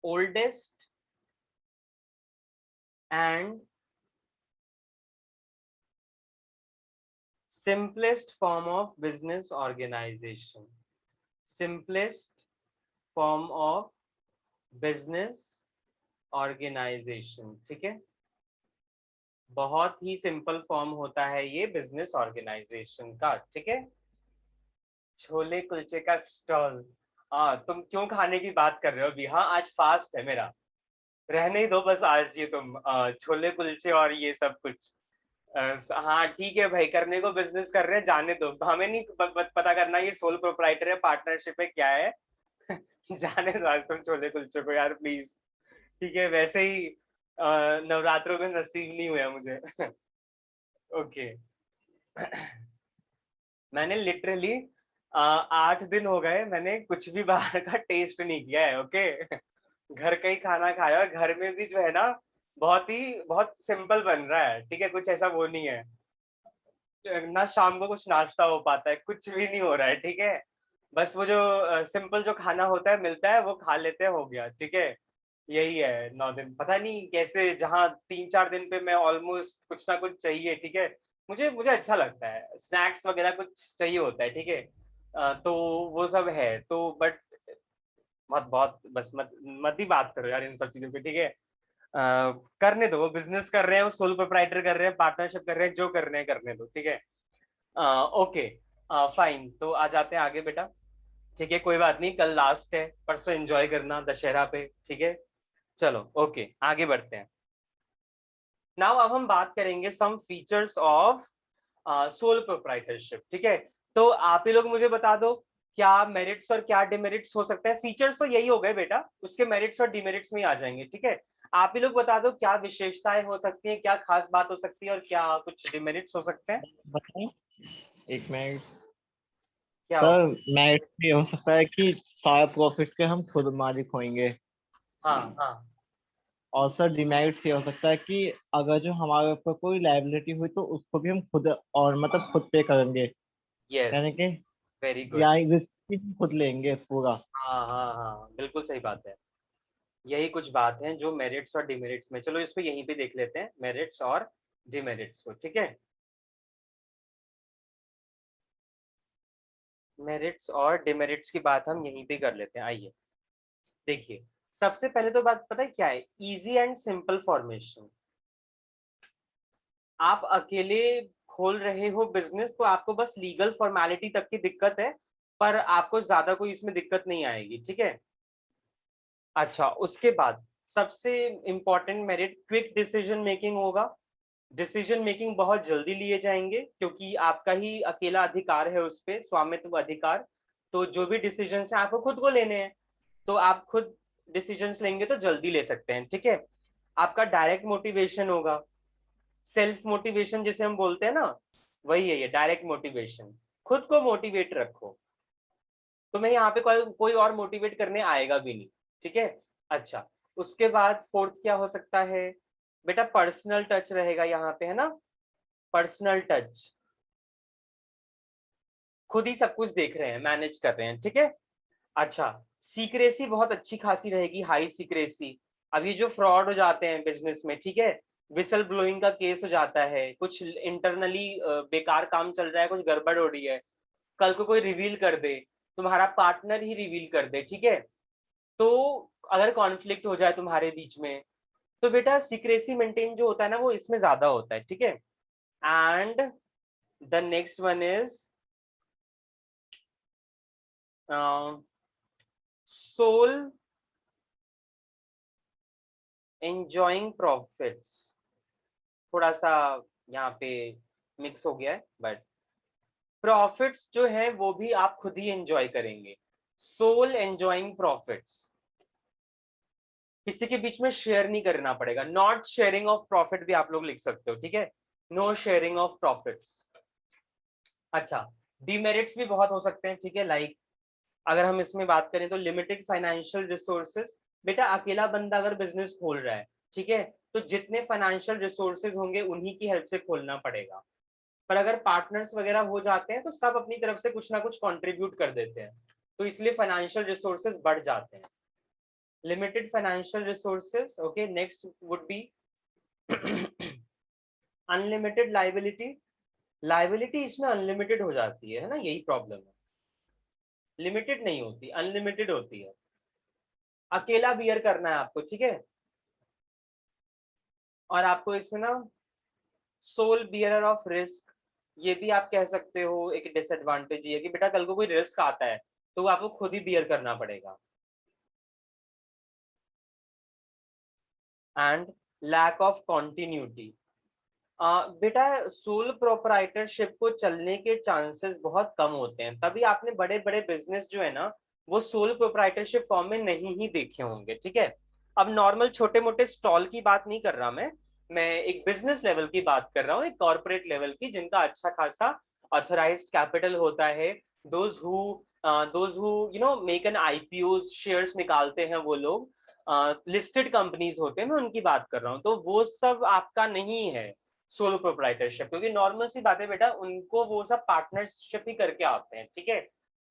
oldest and simplest form of business organization, simplest form of business organization, ठीक है, बहुत ही सिंपल फॉर्म होता है ये बिजनेस ऑर्गेनाइजेशन का, ठीक है। छोले कुलचे का स्टॉल, हाँ, तुम क्यों खाने की बात कर रहे हो अभी, हाँ आज फास्ट है मेरा, रहने ही दो बस आज ये तुम छोले कुलचे और ये सब कुछ। हाँ ठीक है भाई, करने को बिजनेस कर रहे हैं, जाने दो, हमें नहीं पता करना ये सोल प्रोप्राइटर है, पार्टनरशिप है, क्या है। जाने दो आज तुम छोले कुलचे को यार प्लीज, ठीक है, वैसे ही नवरात्रों में नसीब नहीं हुआ मुझे। ओके। मैंने लिटरली 8 दिन हो गए, मैंने कुछ भी बाहर का टेस्ट नहीं किया है, ओके। घर का ही खाना खाया, और घर में भी जो है ना बहुत सिंपल बन रहा है, ठीक है, कुछ ऐसा वो नहीं है ना, शाम को कुछ नाश्ता हो पाता है, कुछ भी नहीं हो रहा है, ठीक है। बस वो जो सिंपल जो खाना होता है मिलता है वो खा लेते हैं, हो गया, ठीक है। यही है 9 दिन, पता नहीं कैसे, जहाँ 3-4 दिन पे मैं ऑलमोस्ट कुछ ना कुछ चाहिए, ठीक है, मुझे मुझे अच्छा लगता है, स्नैक्स वगैरह कुछ चाहिए होता है, ठीक है। तो वो सब है, तो बट बहुत बहुत बस मत मत ही बात करो यार इन सब चीजों पे, ठीक है। करने दो, वो बिजनेस कर रहे हैं, वो सोल प्रोप्राइटर कर रहे हैं, पार्टनरशिप कर रहे हैं, जो कर रहे हैं करने दो, ठीक है। ओके, फाइन, तो आ जाते हैं आगे बेटा, ठीक है, कोई बात नहीं, कल लास्ट है, परसों एंजॉय करना दशहरा पे, ठीक है। चलो ओके, आगे बढ़ते हैं। नाउ अब हम बात करेंगे some features of sole proprietorship, ठीक है। तो आप ही लोग मुझे बता दो, क्या मेरिट्स और क्या डिमेरिट्स हो सकते हैं। फीचर्स तो यही हो गए बेटा, उसके मेरिट्स और डिमेरिट्स में ही आ जाएंगे, ठीक है। आप ही लोग बता दो क्या विशेषताएं हो सकती हैं, क्या खास बात हो सकती है, और क्या कुछ डिमेरिट्स हो सकते हैं। बताएं, एक मिनट। क्या हो? सर मेरिट ये हो सकता है कि सारे प्रॉफिट के हम खुद मालिक होंगे। हाँ हाँ, और सर डिमेरिट ये हो सकता है कि अगर जो हमारे ऊपर कोई लायबिलिटी हुई तो उसको भी हम खुद और मतलब खुद पे करेंगे, यस, यानी कि वेरी गुड, या रिस्क भी खुद लेंगे पूरा। हाँ हाँ हाँ, बिल्कुल सही बात है। यही कुछ बात है जो मेरिट्स और डिमेरिट्स में, चलो इसको यहीं पे देख लेते हैं, मेरिट्स और डिमेरिट्स को, ठीक है। मेरिट्स और डिमेरिट्स की बात हम यहीं पे कर लेते हैं। आइए देखिए, सबसे पहले तो बात पता है क्या है, इजी एंड सिंपल फॉर्मेशन। आप अकेले खोल रहे हो बिजनेस तो आपको बस लीगल फॉर्मेलिटी तक की दिक्कत है, पर आपको ज्यादा कोई इसमें दिक्कत नहीं आएगी, ठीक है। अच्छा, उसके बाद सबसे important merit quick decision making होगा। डिसीजन मेकिंग बहुत जल्दी लिए जाएंगे क्योंकि आपका ही अकेला अधिकार है उस पर, स्वामित्व अधिकार। तो जो भी डिसीजन है आपको खुद को लेने हैं, तो आप खुद डिसीजंस लेंगे तो जल्दी ले सकते हैं, ठीक है। आपका डायरेक्ट मोटिवेशन होगा, सेल्फ मोटिवेशन जिसे हम बोलते हैं ना, वही है ये डायरेक्ट मोटिवेशन। खुद को मोटिवेट रखो, तुम्हें यहाँ पे कोई और मोटिवेट करने आएगा भी नहीं, ठीक है। अच्छा, उसके बाद फोर्थ क्या हो सकता है बेटा, पर्सनल टच रहेगा यहाँ पे, है ना, पर्सनल टच। खुद ही सब कुछ देख रहे हैं, मैनेज कर रहे हैं, ठीक है। अच्छा, सीक्रेसी बहुत अच्छी खासी रहेगी, हाई सीक्रेसी। अब ये जो फ्रॉड हो जाते हैं बिजनेस में, ठीक है, विसल ब्लोइंग का केस हो जाता है, कुछ इंटरनली बेकार काम चल रहा है, कुछ गड़बड़ हो रही है, कल को कोई रिवील कर दे, तुम्हारा पार्टनर ही रिवील कर दे, ठीक है, तो अगर कॉन्फ्लिक्ट हो जाए तुम्हारे बीच में, तो बेटा सीक्रेसी मेंटेन जो होता है ना वो इसमें ज्यादा होता है, ठीक है। And the next one is sole enjoying profits. थोड़ा सा यहाँ पे मिक्स हो गया है, बट प्रॉफिट्स जो है वो भी आप खुद ही एंजॉय करेंगे। सोल एंजॉइंग प्रॉफिट्स, किसी के बीच में शेयर नहीं करना पड़ेगा। नॉट शेयरिंग ऑफ प्रॉफिट भी आप लोग लिख सकते हो, ठीक है, नो शेयरिंग ऑफ प्रॉफिट्स। अच्छा, डिमेरिट्स भी बहुत हो सकते हैं, ठीक है, लाइक अगर हम इसमें बात करें तो लिमिटेड फाइनेंशियल रिसोर्सेज। बेटा अकेला बंदा अगर बिजनेस खोल रहा है, ठीक है, तो जितने फाइनेंशियल रिसोर्सेज होंगे उन्हीं की हेल्प से खोलना पड़ेगा। पर अगर पार्टनर्स वगैरह हो जाते हैं तो सब अपनी तरफ से कुछ ना कुछ कंट्रीब्यूट कर देते हैं, तो इसलिए फाइनेंशियल रिसोर्सेज बढ़ जाते हैं। Limited financial resources, okay. Next would be unlimited liability. Liability इसमें अनलिमिटेड हो जाती है ना, यही प्रॉब्लम है, लिमिटेड नहीं होती, अनलिमिटेड होती है। अकेला बियर करना है आपको, ठीक है, और आपको इसमें ना सोल बियरर ऑफ रिस्क, ये भी आप कह सकते हो। एक डिसएडवांटेज ये है कि बेटा कल को कोई रिस्क आता है तो आपको खुद ही बियर करना पड़ेगा। And lack of continuity. बेटा सोल प्रोपराइटरशिप को चलने के चांसेस बहुत कम होते हैं, तभी आपने बड़े बड़े बिजनेस जो है ना वो सोल प्रोपराइटरशिप फॉर्म में नहीं ही देखे होंगे, ठीक है। अब नॉर्मल छोटे मोटे स्टॉल की बात नहीं कर रहा मैं एक बिजनेस लेवल की बात कर रहा हूँ, एक कॉर्पोरेट लेवल की, जिनका अच्छा खासा ऑथराइज्ड कैपिटल होता है। Those who you know make an IPO, shares निकालते हैं वो लोग, लिस्टेड कंपनीज होते हैं, मैं उनकी बात कर रहा हूँ। तो वो सब आपका नहीं है सोलो प्रोप्राइटरशिप, क्योंकि नॉर्मल सी बात है बेटा, उनको वो सब पार्टनरशिप ही करके आते हैं, ठीक है।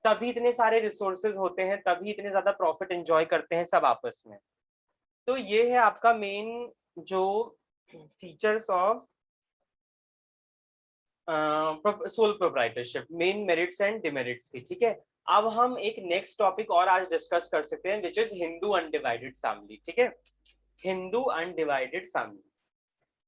तभी इतने सारे रिसोर्सेज होते हैं, तभी इतने ज्यादा प्रॉफिट एंजॉय करते हैं सब आपस में। तो ये है आपका मेन जो features of sole proprietorship, main merits and demerits की, ठीक है। अब हम एक नेक्स्ट टॉपिक और आज डिस्कस कर सकते हैं, which is Hindu undivided family, ठीक है, हिंदू अनडिवाइडेड फैमिली।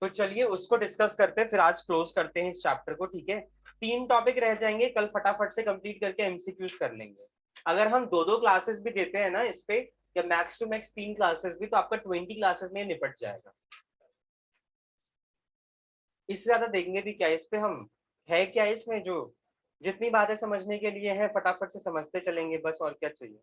तो चलिए उसको डिस्कस करते हैं, फिर आज क्लोज करते हैं इस चैप्टर को, ठीक है। 3 टॉपिक रह जाएंगे, कल फटाफट से कंप्लीट करके एमसीक्यूज कर लेंगे। अगर हम 2-2 क्लासेस भी देते हैं ना इस पे, या मैक्स टू मैक्स 3 क्लासेस भी, तो आपका 20 क्लासेस में निपट जाएगा। इससे ज्यादा देंगे भी क्या इस पे हम, है क्या इसमें, जो जितनी बातें समझने के लिए है फटाफट से समझते चलेंगे बस, और क्या चाहिए।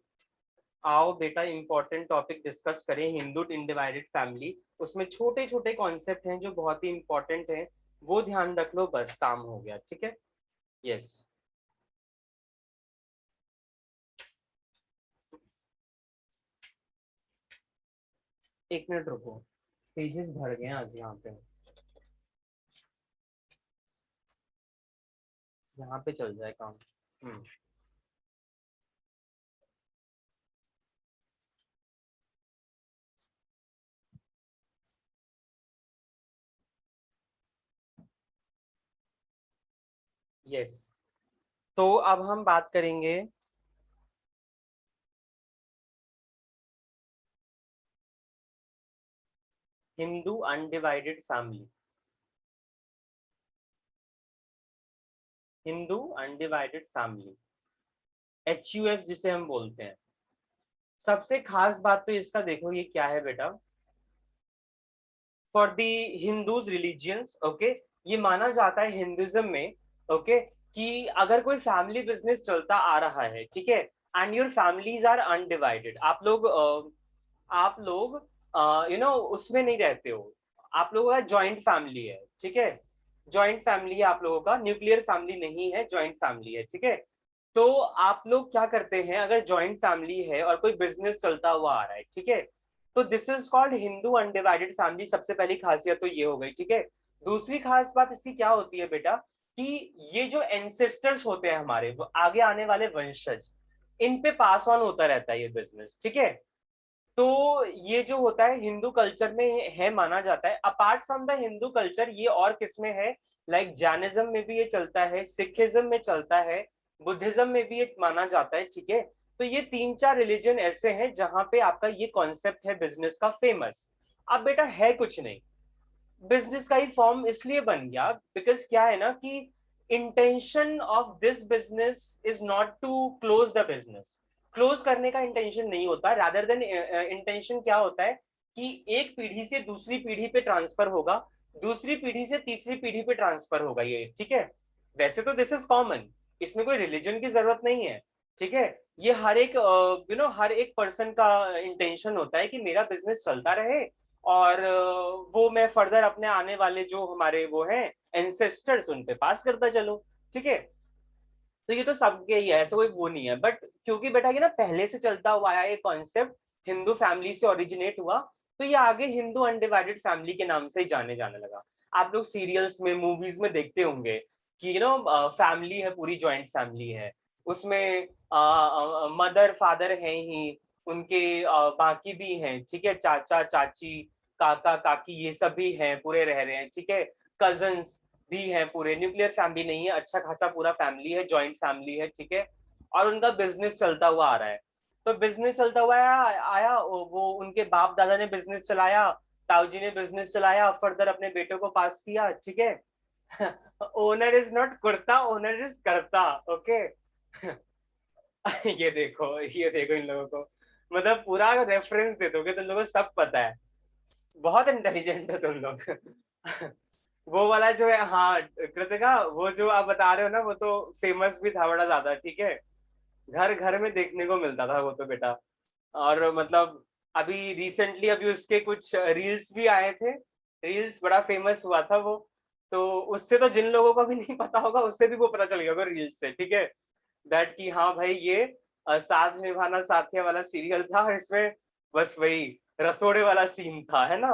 आओ बेटा इंपॉर्टेंट टॉपिक डिस्कस करें, हिंदू अनडिवाइडेड फैमिली। उसमें छोटे छोटे कॉन्सेप्ट हैं जो बहुत ही इंपॉर्टेंट हैं, वो ध्यान रख लो, बस काम हो गया, ठीक है। यस, एक मिनट रुको, पेजेस भर गए आज यहाँ पे, यहाँ पे चल जाए काम। यस, तो अब हम बात करेंगे Hindu undivided family. Hindu undivided family, HUF जिसे हम बोलते हैं। सबसे खास बात तो इसका देखो ये क्या है बेटा, for the Hindus religions, okay, ये माना जाता है हिंदुइज्म में, ओके, कि अगर कोई फैमिली बिजनेस चलता आ रहा है, ठीक है, and your families are undivided, आप लोग उसमें नहीं रहते हो, आप लोगों का जॉइंट फैमिली है, ठीक है, जॉइंट फैमिली है आप लोगों का, न्यूक्लियर फैमिली नहीं है, जॉइंट फैमिली है, ठीक है। तो आप लोग क्या करते हैं, अगर जॉइंट फैमिली है और कोई बिजनेस चलता हुआ आ रहा है, ठीक है, तो this is called Hindu undivided family. सबसे पहली खासियत तो ये हो गई, ठीक है। दूसरी खास बात इसकी क्या होती है बेटा, कि ये जो एंसेस्टर्स होते हैं हमारे, वो आगे आने वाले वंशज, इन पे पास ऑन होता रहता है ये बिजनेस, ठीक है। तो ये जो होता है हिंदू कल्चर में है, माना जाता है। Apart from the Hindu culture ये और किसमें है, लाइक जैनिज्म में भी ये चलता है, सिखिज्म में चलता है, बुद्धिज्म में भी ये माना जाता है, ठीक है। तो ये 3-4 रिलीजन ऐसे हैं जहां पे आपका ये कॉन्सेप्ट है बिजनेस का फेमस। अब बेटा है कुछ नहीं, बिजनेस का ही फॉर्म इसलिए बन गया बिकॉज क्या है ना कि intention of this business is not to close the business. Close करने का इंटेंशन नहीं होता, रादर देन इंटेंशन क्या होता है कि एक पीढ़ी से दूसरी पीढ़ी पे ट्रांसफर होगा, दूसरी पीढ़ी से तीसरी पीढ़ी पे ट्रांसफर होगा ये, ठीक है। वैसे तो दिस इज कॉमन, इसमें कोई रिलीजन की जरूरत नहीं है, ठीक है। ये हर एक हर एक पर्सन का इंटेंशन होता है कि मेरा बिजनेस चलता रहे, और वो मैं फर्दर अपने आने वाले जो हमारे वो हैं एंसेस्टर्स उन पे पास करता चलो, ठीक है। तो ये तो सबके ही है, ऐसा कोई वो नहीं है, बट क्योंकि बेटा ये ना पहले से चलता हुआ आया ये कॉन्सेप्ट, हिंदू फैमिली से ओरिजिनेट हुआ, तो ये आगे हिंदू अनडिवाइडेड फैमिली के नाम से ही जाने जाने लगा। आप लोग सीरियल्स में, मूवीज में देखते होंगे कि फैमिली है, पूरी जॉइंट फैमिली है, उसमें मदर फादर हैं ही, उनके बाकी भी हैं, ठीक है, चाचा चाची काका काकी ये सब भी हैं, पूरे रह रहे हैं, ठीक है, कजन्स भी हैं पूरे, न्यूक्लियर फैमिली नहीं है, अच्छा खासा पूरा फैमिली है, जॉइंट फैमिली है, ठीक है। और उनका बिजनेस चलता हुआ आ रहा है, तो बिजनेस चलता हुआ आया वो उनके बाप दादा ने बिजनेस चलाया, ताऊ जी ने बिजनेस चलाया, फर्दर अपने बेटे को पास किया, ठीक है। Owner is not kurta, owner is करता, ओके। ये देखो इन लोगों को, मतलब पूरा रेफरेंस दे दोगे, तुम लोगों को सब पता है, बहुत इंटेलिजेंट हो तुम लोग। वो वाला जो है, हाँ कृतिका, वो जो आप बता रहे हो ना, वो तो फेमस भी था बड़ा ज्यादा, ठीक है, घर घर में देखने को मिलता था वो तो बेटा। और मतलब अभी रिसेंटली अभी उसके कुछ रील्स भी आए थे, रील्स बड़ा फेमस हुआ था वो, तो उससे तो जिन लोगों को भी नहीं पता होगा उससे भी वो पता चल गया होगा रील्स से, ठीक है, दैट कि हाँ भाई ये साथ निभाना साथिया वाला सीरियल था, और इसमें बस वही रसोड़े वाला सीन था, है ना,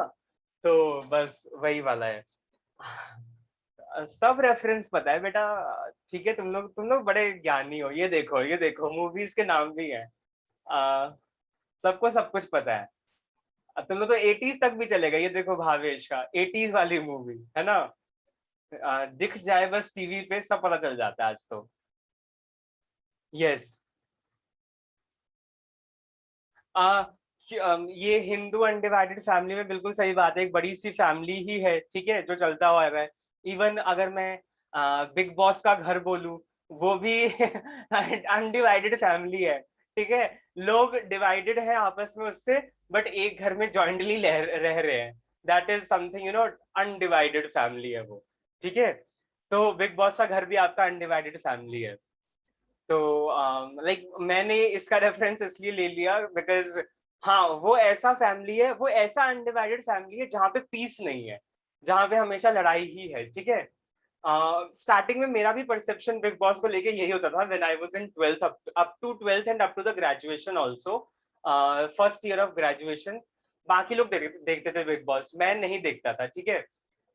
तो बस वही वाला है। सब रेफरेंस पता है बेटा, ठीक है, तुम लोग बड़े ज्ञानी हो, ये देखो मूवीज के नाम भी हैं, सबको सब कुछ पता है। अब तुम लोग तो 80s तक भी चलेगा, ये देखो भावेश का 80s वाली मूवी है ना, दिख जाए बस टीवी पे सब पता चल जाता है आज तो। यस, ये हिंदू अनडिवाइडेड फैमिली में बिल्कुल सही बात है, एक बड़ी सी फैमिली ही है, ठीक है, जो चलता हुआ है। इवन अगर मैं बिग बॉस का घर बोलूं, वो भी अनडिवाइडेड फैमिली है, ठीक है, लोग डिवाइडेड है आपस में उससे, बट एक घर में जॉइंटली रह रहे हैं, that is something undivided family है वो, ठीक है। तो बिग बॉस का घर भी आपका अनडिवाइडेड फैमिली है। तो लाइक मैंने इसका रेफरेंस इसलिए ले लिया बिकॉज हाँ, वो ऐसा फैमिली है, वो ऐसा अनडिवाइडेड फैमिली है जहाँ पे पीस नहीं है, जहाँ पे हमेशा लड़ाई ही है, ठीक है। स्टार्टिंग में मेरा भी परसेप्शन बिग बॉस को लेके यही होता था when I was in 12th, up to 12th and up to the graduation also, first year of graduation. बाकी लोग देखते थे बिग बॉस, मैं नहीं देखता था, ठीक है।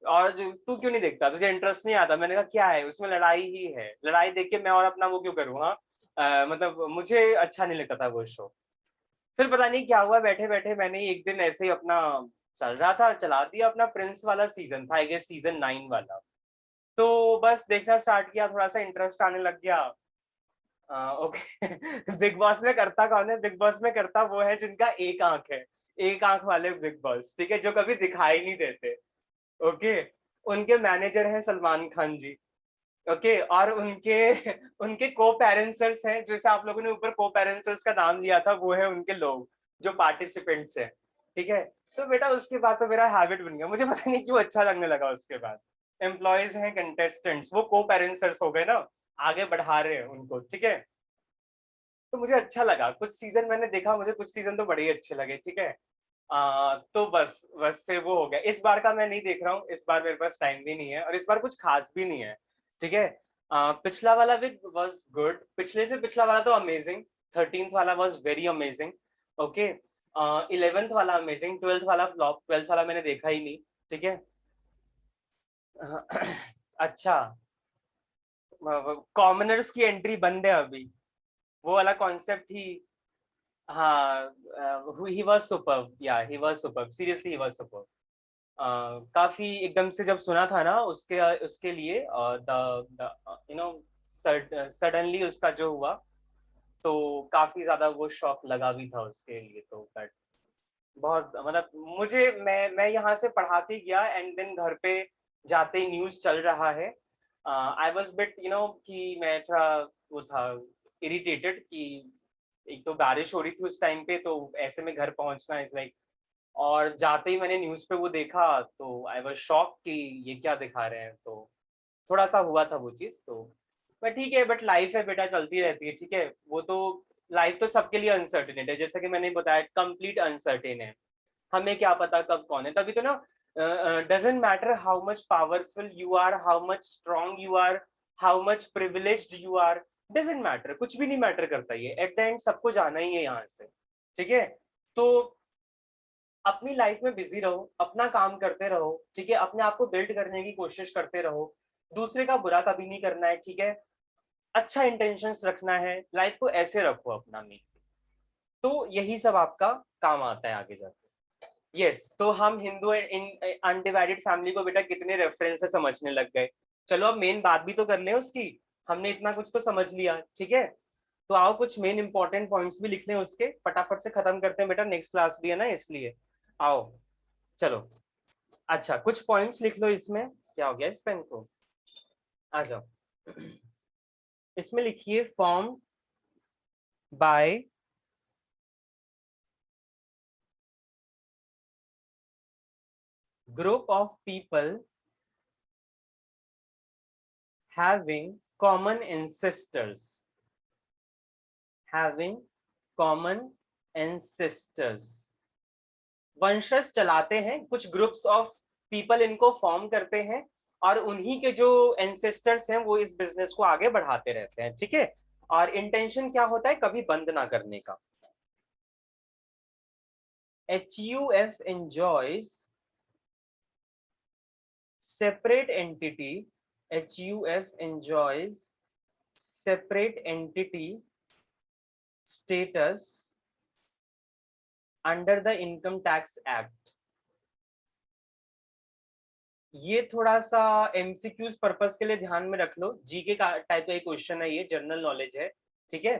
और तू क्यों नहीं देखता, तुझे इंटरेस्ट नहीं आता, मैंने कहा क्या है उसमें, लड़ाई ही है, लड़ाई देख के मैं और अपना वो क्यों करूँ, हाँ। मतलब मुझे अच्छा नहीं लगता था वो शो। फिर पता नहीं क्या हुआ, बैठे बैठे मैंने एक दिन ऐसे ही अपना चल रहा था, चला दिया अपना, प्रिंस वाला सीजन था, आई गेस सीजन 9 वाला, तो बस देखना स्टार्ट किया, थोड़ा सा इंटरेस्ट आने लग गया। ओके बिग बॉस में करता कौन है? बिग बॉस में करता वो है जिनका एक आंख है, एक आंख वाले बिग बॉस, ठीक है, जो कभी दिखाई नहीं देते। ओके, उनके मैनेजर हैं सलमान खान जी। ओके, और उनके उनके को पेरेंसर्स हैं, जैसे आप लोगों ने ऊपर को पेरेंसर्स का नाम लिया था, वो है उनके लोग जो पार्टिसिपेंट्स हैं, ठीक है। तो बेटा उसके बाद तो मेरा हैबिट बन गया, मुझे पता नहीं क्यों अच्छा लगने लगा। उसके बाद एम्प्लॉयज हैं, कंटेस्टेंट्स, वो को पेरेंसर्स हो गए ना, आगे बढ़ा रहे हैं उनको, ठीक है। तो मुझे अच्छा लगा, कुछ सीजन मैंने देखा, मुझे कुछ सीजन तो बड़े ही अच्छे लगे, ठीक है। तो बस बस फिर वो हो गया। इस बार का मैं नहीं देख रहा हूँ, इस बार मेरे पास टाइम भी नहीं है, और इस बार कुछ खास भी नहीं है, ठीक है। पिछला वाला भी वाज गुड, पिछले से पिछला वाला तो अमेजिंग, 13th वाला was very amazing. Okay, 11th वाला अमेजिंग, 12th वाला फ्लॉप, 12th वाला मैंने देखा ही नहीं, ठीक है। अच्छा, कॉमनर्स की एंट्री बंद है अभी, वो वाला कॉन्सेप्ट ही। हाँ, ही वाज सुपर्ब, या he was superb, seriously he was superb. काफी एकदम से जब सुना था ना उसके उसके लिए, द यू नो सडनली उसका जो हुआ, तो काफी ज्यादा वो शॉक लगा भी था उसके लिए, तो बट बहुत मतलब मुझे, मैं यहाँ से पढ़ाते गया, एंड देन घर पे जाते ही न्यूज चल रहा है। आई वाज बिट कि मैं थोड़ा वो था, इरिटेटेड कि एक तो बारिश हो रही थी उस टाइम पे, तो ऐसे में घर पहुंचना इज लाइक, और जाते ही मैंने न्यूज पे वो देखा, तो आई वाज शॉक कि ये क्या दिखा रहे हैं, तो थोड़ा सा हुआ था वो चीज। तो बट ठीक है, बट लाइफ है बेटा, चलती रहती है, ठीक है। वो तो लाइफ तो सबके लिए अनसर्टेन है, जैसा कि मैंने बताया, कंप्लीट अनसर्टेन है। हमें क्या पता कब कौन है, तभी तो ना, doesn't matter how much powerful you are, how much strong you are, how much privileged you are, doesn't matter, कुछ भी नहीं मैटर करता ये, एट द एंड सबको जाना ही है यहाँ से, ठीक है। तो अपनी लाइफ में बिजी रहो, अपना काम करते रहो, ठीक है, अपने आप को बिल्ड करने की कोशिश करते रहो, दूसरे का बुरा कभी नहीं करना है, ठीक है। अच्छा इंटेंशंस रखना है, लाइफ को ऐसे रखो अपना में, तो यही सब आपका काम आता है आगे जाके। यस, तो हम हिंदू इन अनडिवाइडेड फैमिली को बेटा कितने रेफरेंस से समझने लग गए। चलो अब मेन बात भी तो कर ले उसकी, हमने इतना कुछ तो समझ लिया, ठीक है। तो आओ कुछ मेन इंपॉर्टेंट पॉइंट्स भी लिख लें उसके, फटाफट से खत्म करते हैं बेटा, नेक्स्ट क्लास भी है ना, इसलिए आओ, चलो। अच्छा, कुछ पॉइंट्स लिख लो इसमें, क्या हो गया इस पेन को, आ जाओ। इसमें लिखिए form by group of people having common ancestors, having common ancestors, वंशज चलाते हैं, कुछ ग्रुप्स ऑफ पीपल इनको फॉर्म करते हैं, और उन्हीं के जो एंसेस्टर्स हैं वो इस बिजनेस को आगे बढ़ाते रहते हैं, ठीक है। और इंटेंशन क्या होता है, कभी बंद ना करने का। HUF enjoys separate entity, HUF enjoys separate entity status under the Income Tax Act। ये थोड़ा सा एमसीक्यूज पर्पस के लिए ध्यान में रख लो, जीके का टाइप का एक क्वेश्चन है, ये जनरल नॉलेज है, ठीक है।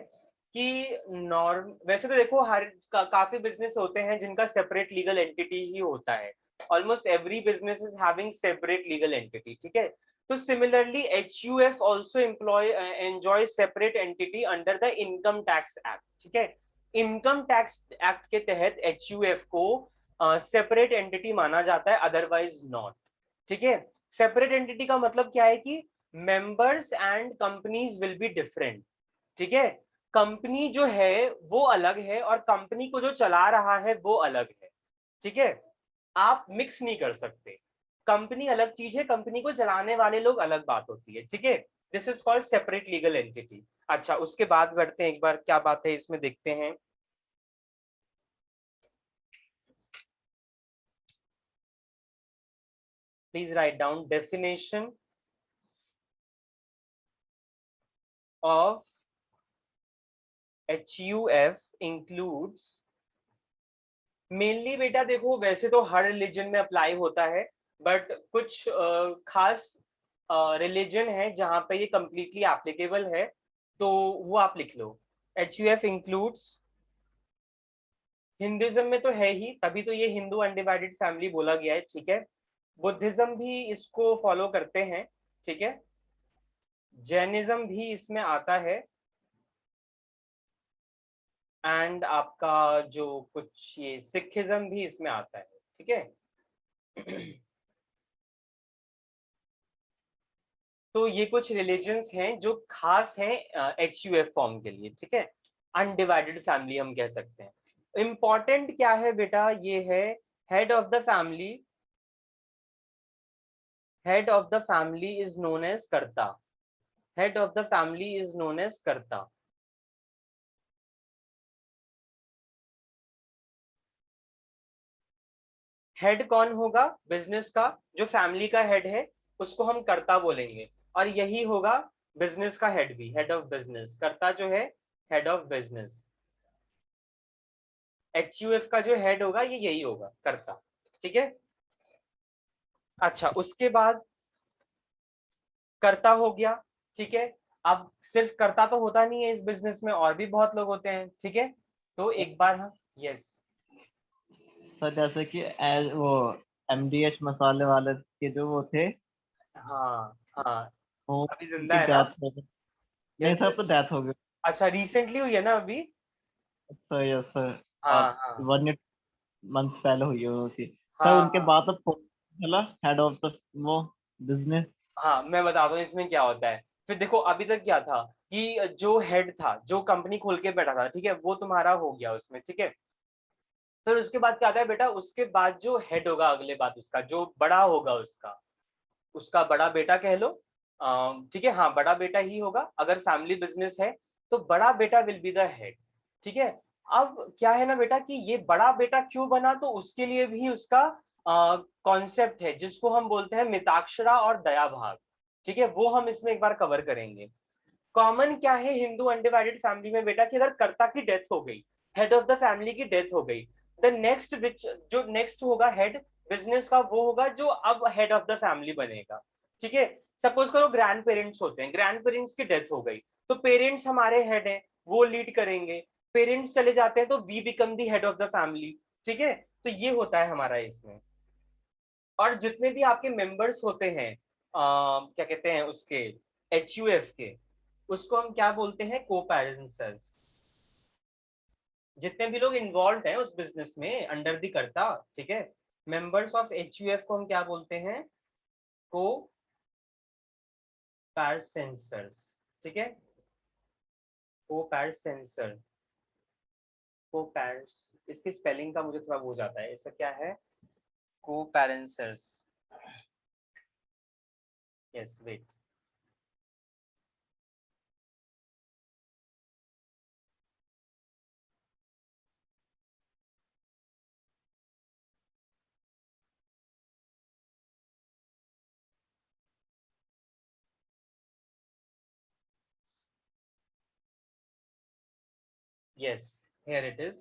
कि नॉर्म वैसे तो देखो हर काफी बिजनेस होते हैं जिनका सेपरेट लीगल एंटिटी ही होता है, almost every business is having separate legal entity, ठीक है। तो similarly HUF also enjoy separate entity under the income tax act, ठीक है। इनकम टैक्स एक्ट के तहत HUF को सेपरेट एंटिटी माना जाता है, अदरवाइज नॉट, ठीक है। सेपरेट एंटिटी का मतलब क्या है कि members and companies will be different, ठीक है। कंपनी जो है वो अलग है, और कंपनी को जो चला रहा है वो अलग है, ठीक है। आप मिक्स नहीं कर सकते, कंपनी अलग चीज है, कंपनी को चलाने वाले लोग अलग बात होती है, ठीक है। This is called separate legal entity. अच्छा, उसके बाद बढ़ते हैं, एक बार क्या बात है इसमें देखते हैं। Please write down definition of HUF includes, mainly बेटा देखो वैसे तो हर रिलीजन में अप्लाई होता है, बट कुछ खास रिलीजन है जहां पे ये कंप्लीटली एप्लीकेबल है, तो वो आप लिख लो। HUF इंक्लूड्स, हिंदुइज्म में तो है ही, तभी तो ये हिंदू अनडिवाइडेड फैमिली बोला गया है, ठीक है। बुद्धिज्म भी इसको फॉलो करते हैं, ठीक है। जैनिज्म भी इसमें आता है, एंड आपका जो कुछ ये सिखिज्म भी इसमें आता है, ठीक है। तो ये कुछ रिलीजन्स हैं जो खास हैं HUF फॉर्म के लिए, ठीक है। अनडिवाइडेड फैमिली हम कह सकते हैं। इंपॉर्टेंट क्या है बेटा, ये है head of the family, head of the family is known as karta, head of the family is known as karta. Head कौन होगा बिजनेस का, जो फैमिली का हेड है उसको हम कर्ता बोलेंगे, और यही होगा बिजनेस का हेड भी, हेड ऑफ बिजनेस। कर्ता जो है हेड ऑफ बिजनेस, HUF का जो हेड होगा ये यही होगा, कर्ता, ठीक है। अच्छा, उसके बाद कर्ता हो गया, ठीक है। अब सिर्फ कर्ता तो होता नहीं है इस बिजनेस में, और भी बहुत लोग होते हैं, ठीक है। तो एक बार हम, यस सर जैसे कि एज वो MDH मसाले वाले के जो वो थे, हाँ हाँ, वो अभी जिंदा उनकी है ना? डेथ हो गई। नहीं यस सर, यस, अब तो डेथ हो गई। अच्छा रिसेंटली हुई है ना अभी? सर यस सर, हाँ अब हाँ 1 मंथ पहले हुई है उनकी। सर हाँ उनके हाँ बाद अब कौन चला हेड ऑफ द वो बिजनेस? हाँ, मैं बताता हूँ इसमें क्या होता है। फिर देखो अभी तक क्या था कि जो हेड था, जो कंपनी खोल के बैठा था, ठीक है, वो तुम्हारा हो गया उसमें, ठीक है। फिर उसके बाद क्या आता है बेटा, उसके बाद जो हेड होगा अगले बात, उसका जो बड़ा होगा, उसका उसका बड़ा बेटा कह लो, ठीक है, हाँ बड़ा बेटा ही होगा। अगर फैमिली बिजनेस है तो बड़ा बेटा विल बी द हेड, ठीक है। अब क्या है ना बेटा कि ये बड़ा बेटा क्यों बना, तो उसके लिए भी उसका कॉन्सेप्ट है जिसको हम बोलते हैं मिताक्षरा और दया भाग, ठीक है, वो हम इसमें एक बार कवर करेंगे। कॉमन क्या है हिंदू अनडिवाइडेड फैमिली में बेटा कि अगर कर्ता की डेथ हो गई, हेड ऑफ द फैमिली की डेथ हो गई, द नेक्स्ट विच जो नेक्स्ट होगा हेड बिजनेस का, वो होगा जो अब हेड ऑफ द फैमिली बनेगा, ठीक है। सपोज करो ग्रैंड पेरेंट्स होते हैं, ग्रैंड पेरेंट्स की डेथ हो गई तो पेरेंट्स हमारे हेड हैं, वो लीड करेंगे। पेरेंट्स चले जाते हैं तो we become the head of the family, ठीक है। तो ये होता है हमारा इसमें। और जितने भी आपके मेंबर्स होते हैं क्या कहते हैं उसके, HUF के, उसको हम क्या बोलते हैं, को पैरेंसर्स। जितने भी लोग इन्वॉल्व हैं उस बिजनेस में अंडर दी करता, ठीक है, मेंबर्स ऑफ HUF को हम क्या बोलते हैं, को पैरेंसर्स, ठीक है। को पैरेंसर, को पैरेंस, इसकी स्पेलिंग का मुझे थोड़ा हो जाता है, ऐसा क्या है, को पैरेंसर्स, yes wait, yes here it is,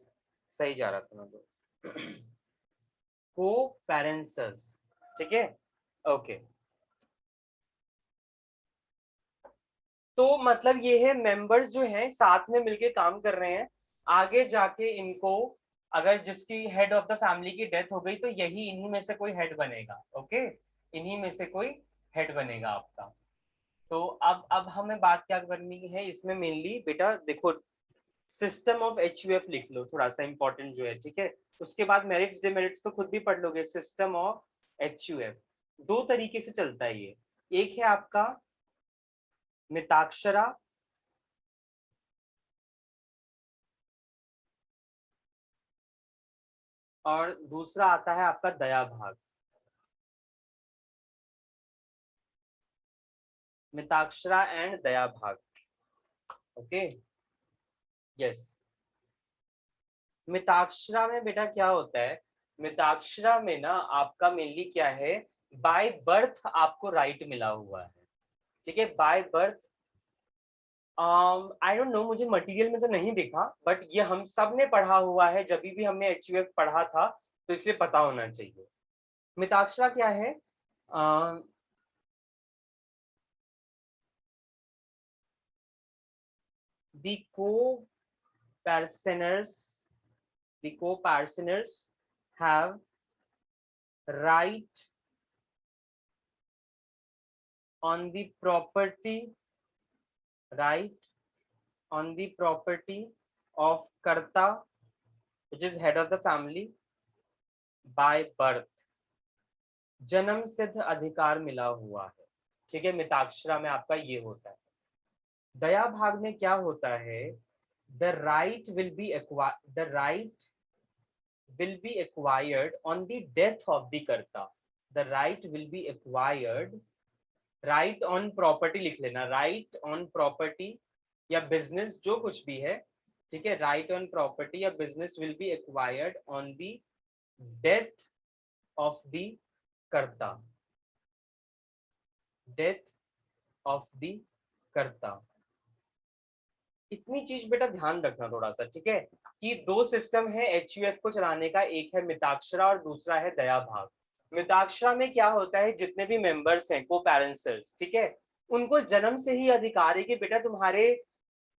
सही जा रहा था मैं तो। को पैरेंसर्स, ठीक है, ओके। तो मतलब ये है मेंबर्स जो हैं साथ में मिलके काम कर रहे हैं, आगे जाके इनको, अगर जिसकी हेड ऑफ द फैमिली की डेथ हो गई तो यही इन्हीं में से कोई हेड बनेगा, ओके, इन्हीं में से कोई हेड बनेगा आपका। तो अब हमें बात क्या करनी है इसमें मेनली बेटा, देखो सिस्टम ऑफ HUF लिख लो थोड़ा सा इंपॉर्टेंट जो है, ठीक है। उसके बाद मेरिट्स डिमेरिट्स तो खुद भी पढ़ लोगे। सिस्टम ऑफ HUF दो तरीके से चलता है ये, एक है आपका मिताक्षरा, और दूसरा आता है आपका दया भाग। मिताक्षरा एंड दया भाग, ओके, यस। मिताक्षरा में बेटा क्या होता है, मिताक्षरा में ना आपका मेनली क्या है, बाय बर्थ आपको राइट मिला हुआ है, ठीक है, by birth. I don't know, मुझे मटेरियल में तो नहीं दिखा, बट ये हम सब ने पढ़ा हुआ है, जब भी हमने HUF पढ़ा था, तो इसलिए पता होना चाहिए। मिताक्षरा क्या है, the co-parceners have right on the property of कर्ता, which is head of the family, by birth. जन्म सिद्ध अधिकार मिला हुआ है, ठीक है। मिताक्षरा में आपका ये होता है। दया भाग में क्या होता है, the right will be acquired on the death of the कर्ता। the right will be acquired, right on property लिख लेना, right on property या business जो कुछ भी है, ठीक है। right on property या business will be acquired on the death of the कर्ता, death of the कर्ता। इतनी चीज बेटा ध्यान रखना थोड़ा सा, ठीक है, कि दो सिस्टम है HUF को चलाने का, एक है मिताक्षरा और दूसरा है दया भाग। मिताक्षरा में क्या होता है, जितने भी मेंबर्स हैं को पेरेंट्स, ठीक है, उनको जन्म से ही अधिकार है कि बेटा तुम्हारे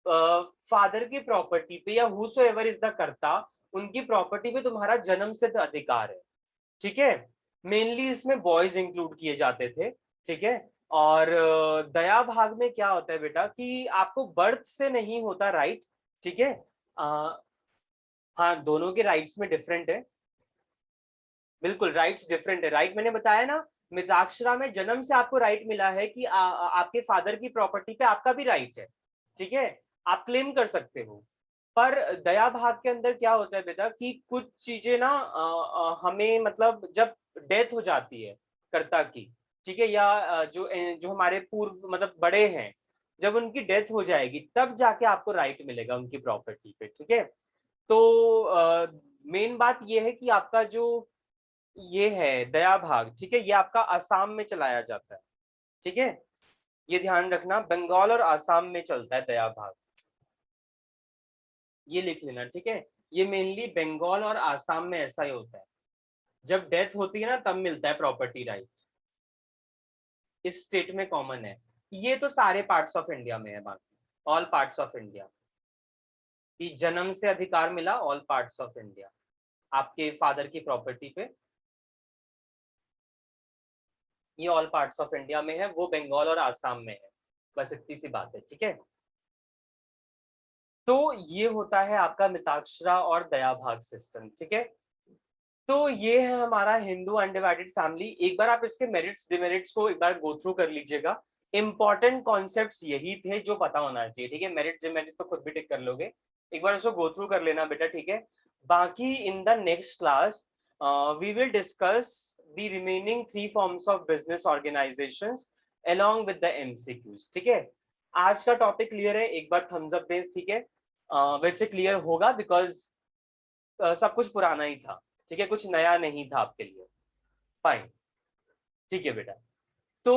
फादर की प्रॉपर्टी पे या whosoever इज द कर्ता, उनकी प्रॉपर्टी पे तुम्हारा जन्म सिद्ध अधिकार है, ठीक है। मेनली इसमें बॉयज इंक्लूड किए जाते थे, ठीक है। और दया भाग में क्या होता है बेटा कि आपको बर्थ से नहीं होता राइट, ठीक है। हाँ, दोनों के राइट्स में डिफरेंट है, बिल्कुल राइट्स डिफरेंट है। राइट मैंने बताया ना, मिताक्षरा में जन्म से आपको राइट मिला है कि आपके फादर की प्रॉपर्टी पे आपका भी राइट है, ठीक है, आप क्लेम कर सकते हो। पर दया भाग के अंदर क्या होता है बेटा कि कुछ चीजें ना हमें मतलब जब डेथ हो जाती है कर्ता की, ठीक है, या जो हमारे पूर्व मतलब बड़े हैं, जब उनकी डेथ हो जाएगी तब जाके आपको राइट मिलेगा उनकी प्रॉपर्टी पे, ठीक है। तो मेन बात ये है कि आपका जो ये है दया भाग, ठीक है, ये आपका आसाम में चलाया जाता है, ठीक है, ये ध्यान रखना, बंगाल और आसाम में चलता है दया भाग, ये लिख लेना, ठीक है। ये मेनली बंगाल और आसाम में ऐसा ही होता है, जब डेथ होती है ना तब मिलता है प्रॉपर्टी राइट, इस स्टेट में कॉमन है। ये तो सारे पार्ट्स ऑफ इंडिया में है, बाकी ऑल पार्ट्स ऑफ इंडिया कि जन्म से अधिकार मिला, ऑल पार्ट्स ऑफ इंडिया आपके फादर की प्रॉपर्टी पे, ये ऑल पार्ट्स ऑफ इंडिया में है, वो बंगाल और आसाम में है, बस इतनी सी बात है, ठीक है। तो ये होता है आपका मिताक्षरा और दया भाग सिस्टम, ठीक है। तो ये है हमारा हिंदू अनडिवाइडेड फैमिली। एक बार आप इसके मेरिट्स डिमेरिट्स को एक बार गो थ्रू कर लीजिएगा, इंपॉर्टेंट कॉन्सेप्ट्स यही थे जो पता होना चाहिए, ठीक है। मेरिट्स डिमेरिट्स तो खुद भी टिक कर लोगे, एक बार उसको गो थ्रू कर लेना बेटा, ठीक है। बाकी in the next class we will discuss the remaining 3 forms of business organisations along with the MCQs, ठीक है। आज का टॉपिक क्लियर है, एक बार थम्स अप दें, ठीक है। वैसे क्लियर होगा बिकॉज सब कुछ पुराना ही था, ठीक है, कुछ नया नहीं था आपके लिए, फाइन, ठीक है बेटा। तो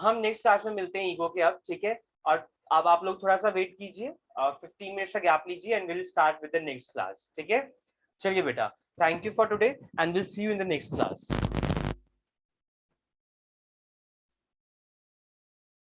हम नेक्स्ट क्लास में मिलते हैं ईगो के अब, ठीक है। और अब आप लोग थोड़ा सा वेट कीजिए, 15 मिनट्स का गैप लीजिए and will start with the next class, ठीक है। चलिए बेटा, thank you for today and will see you in the next class.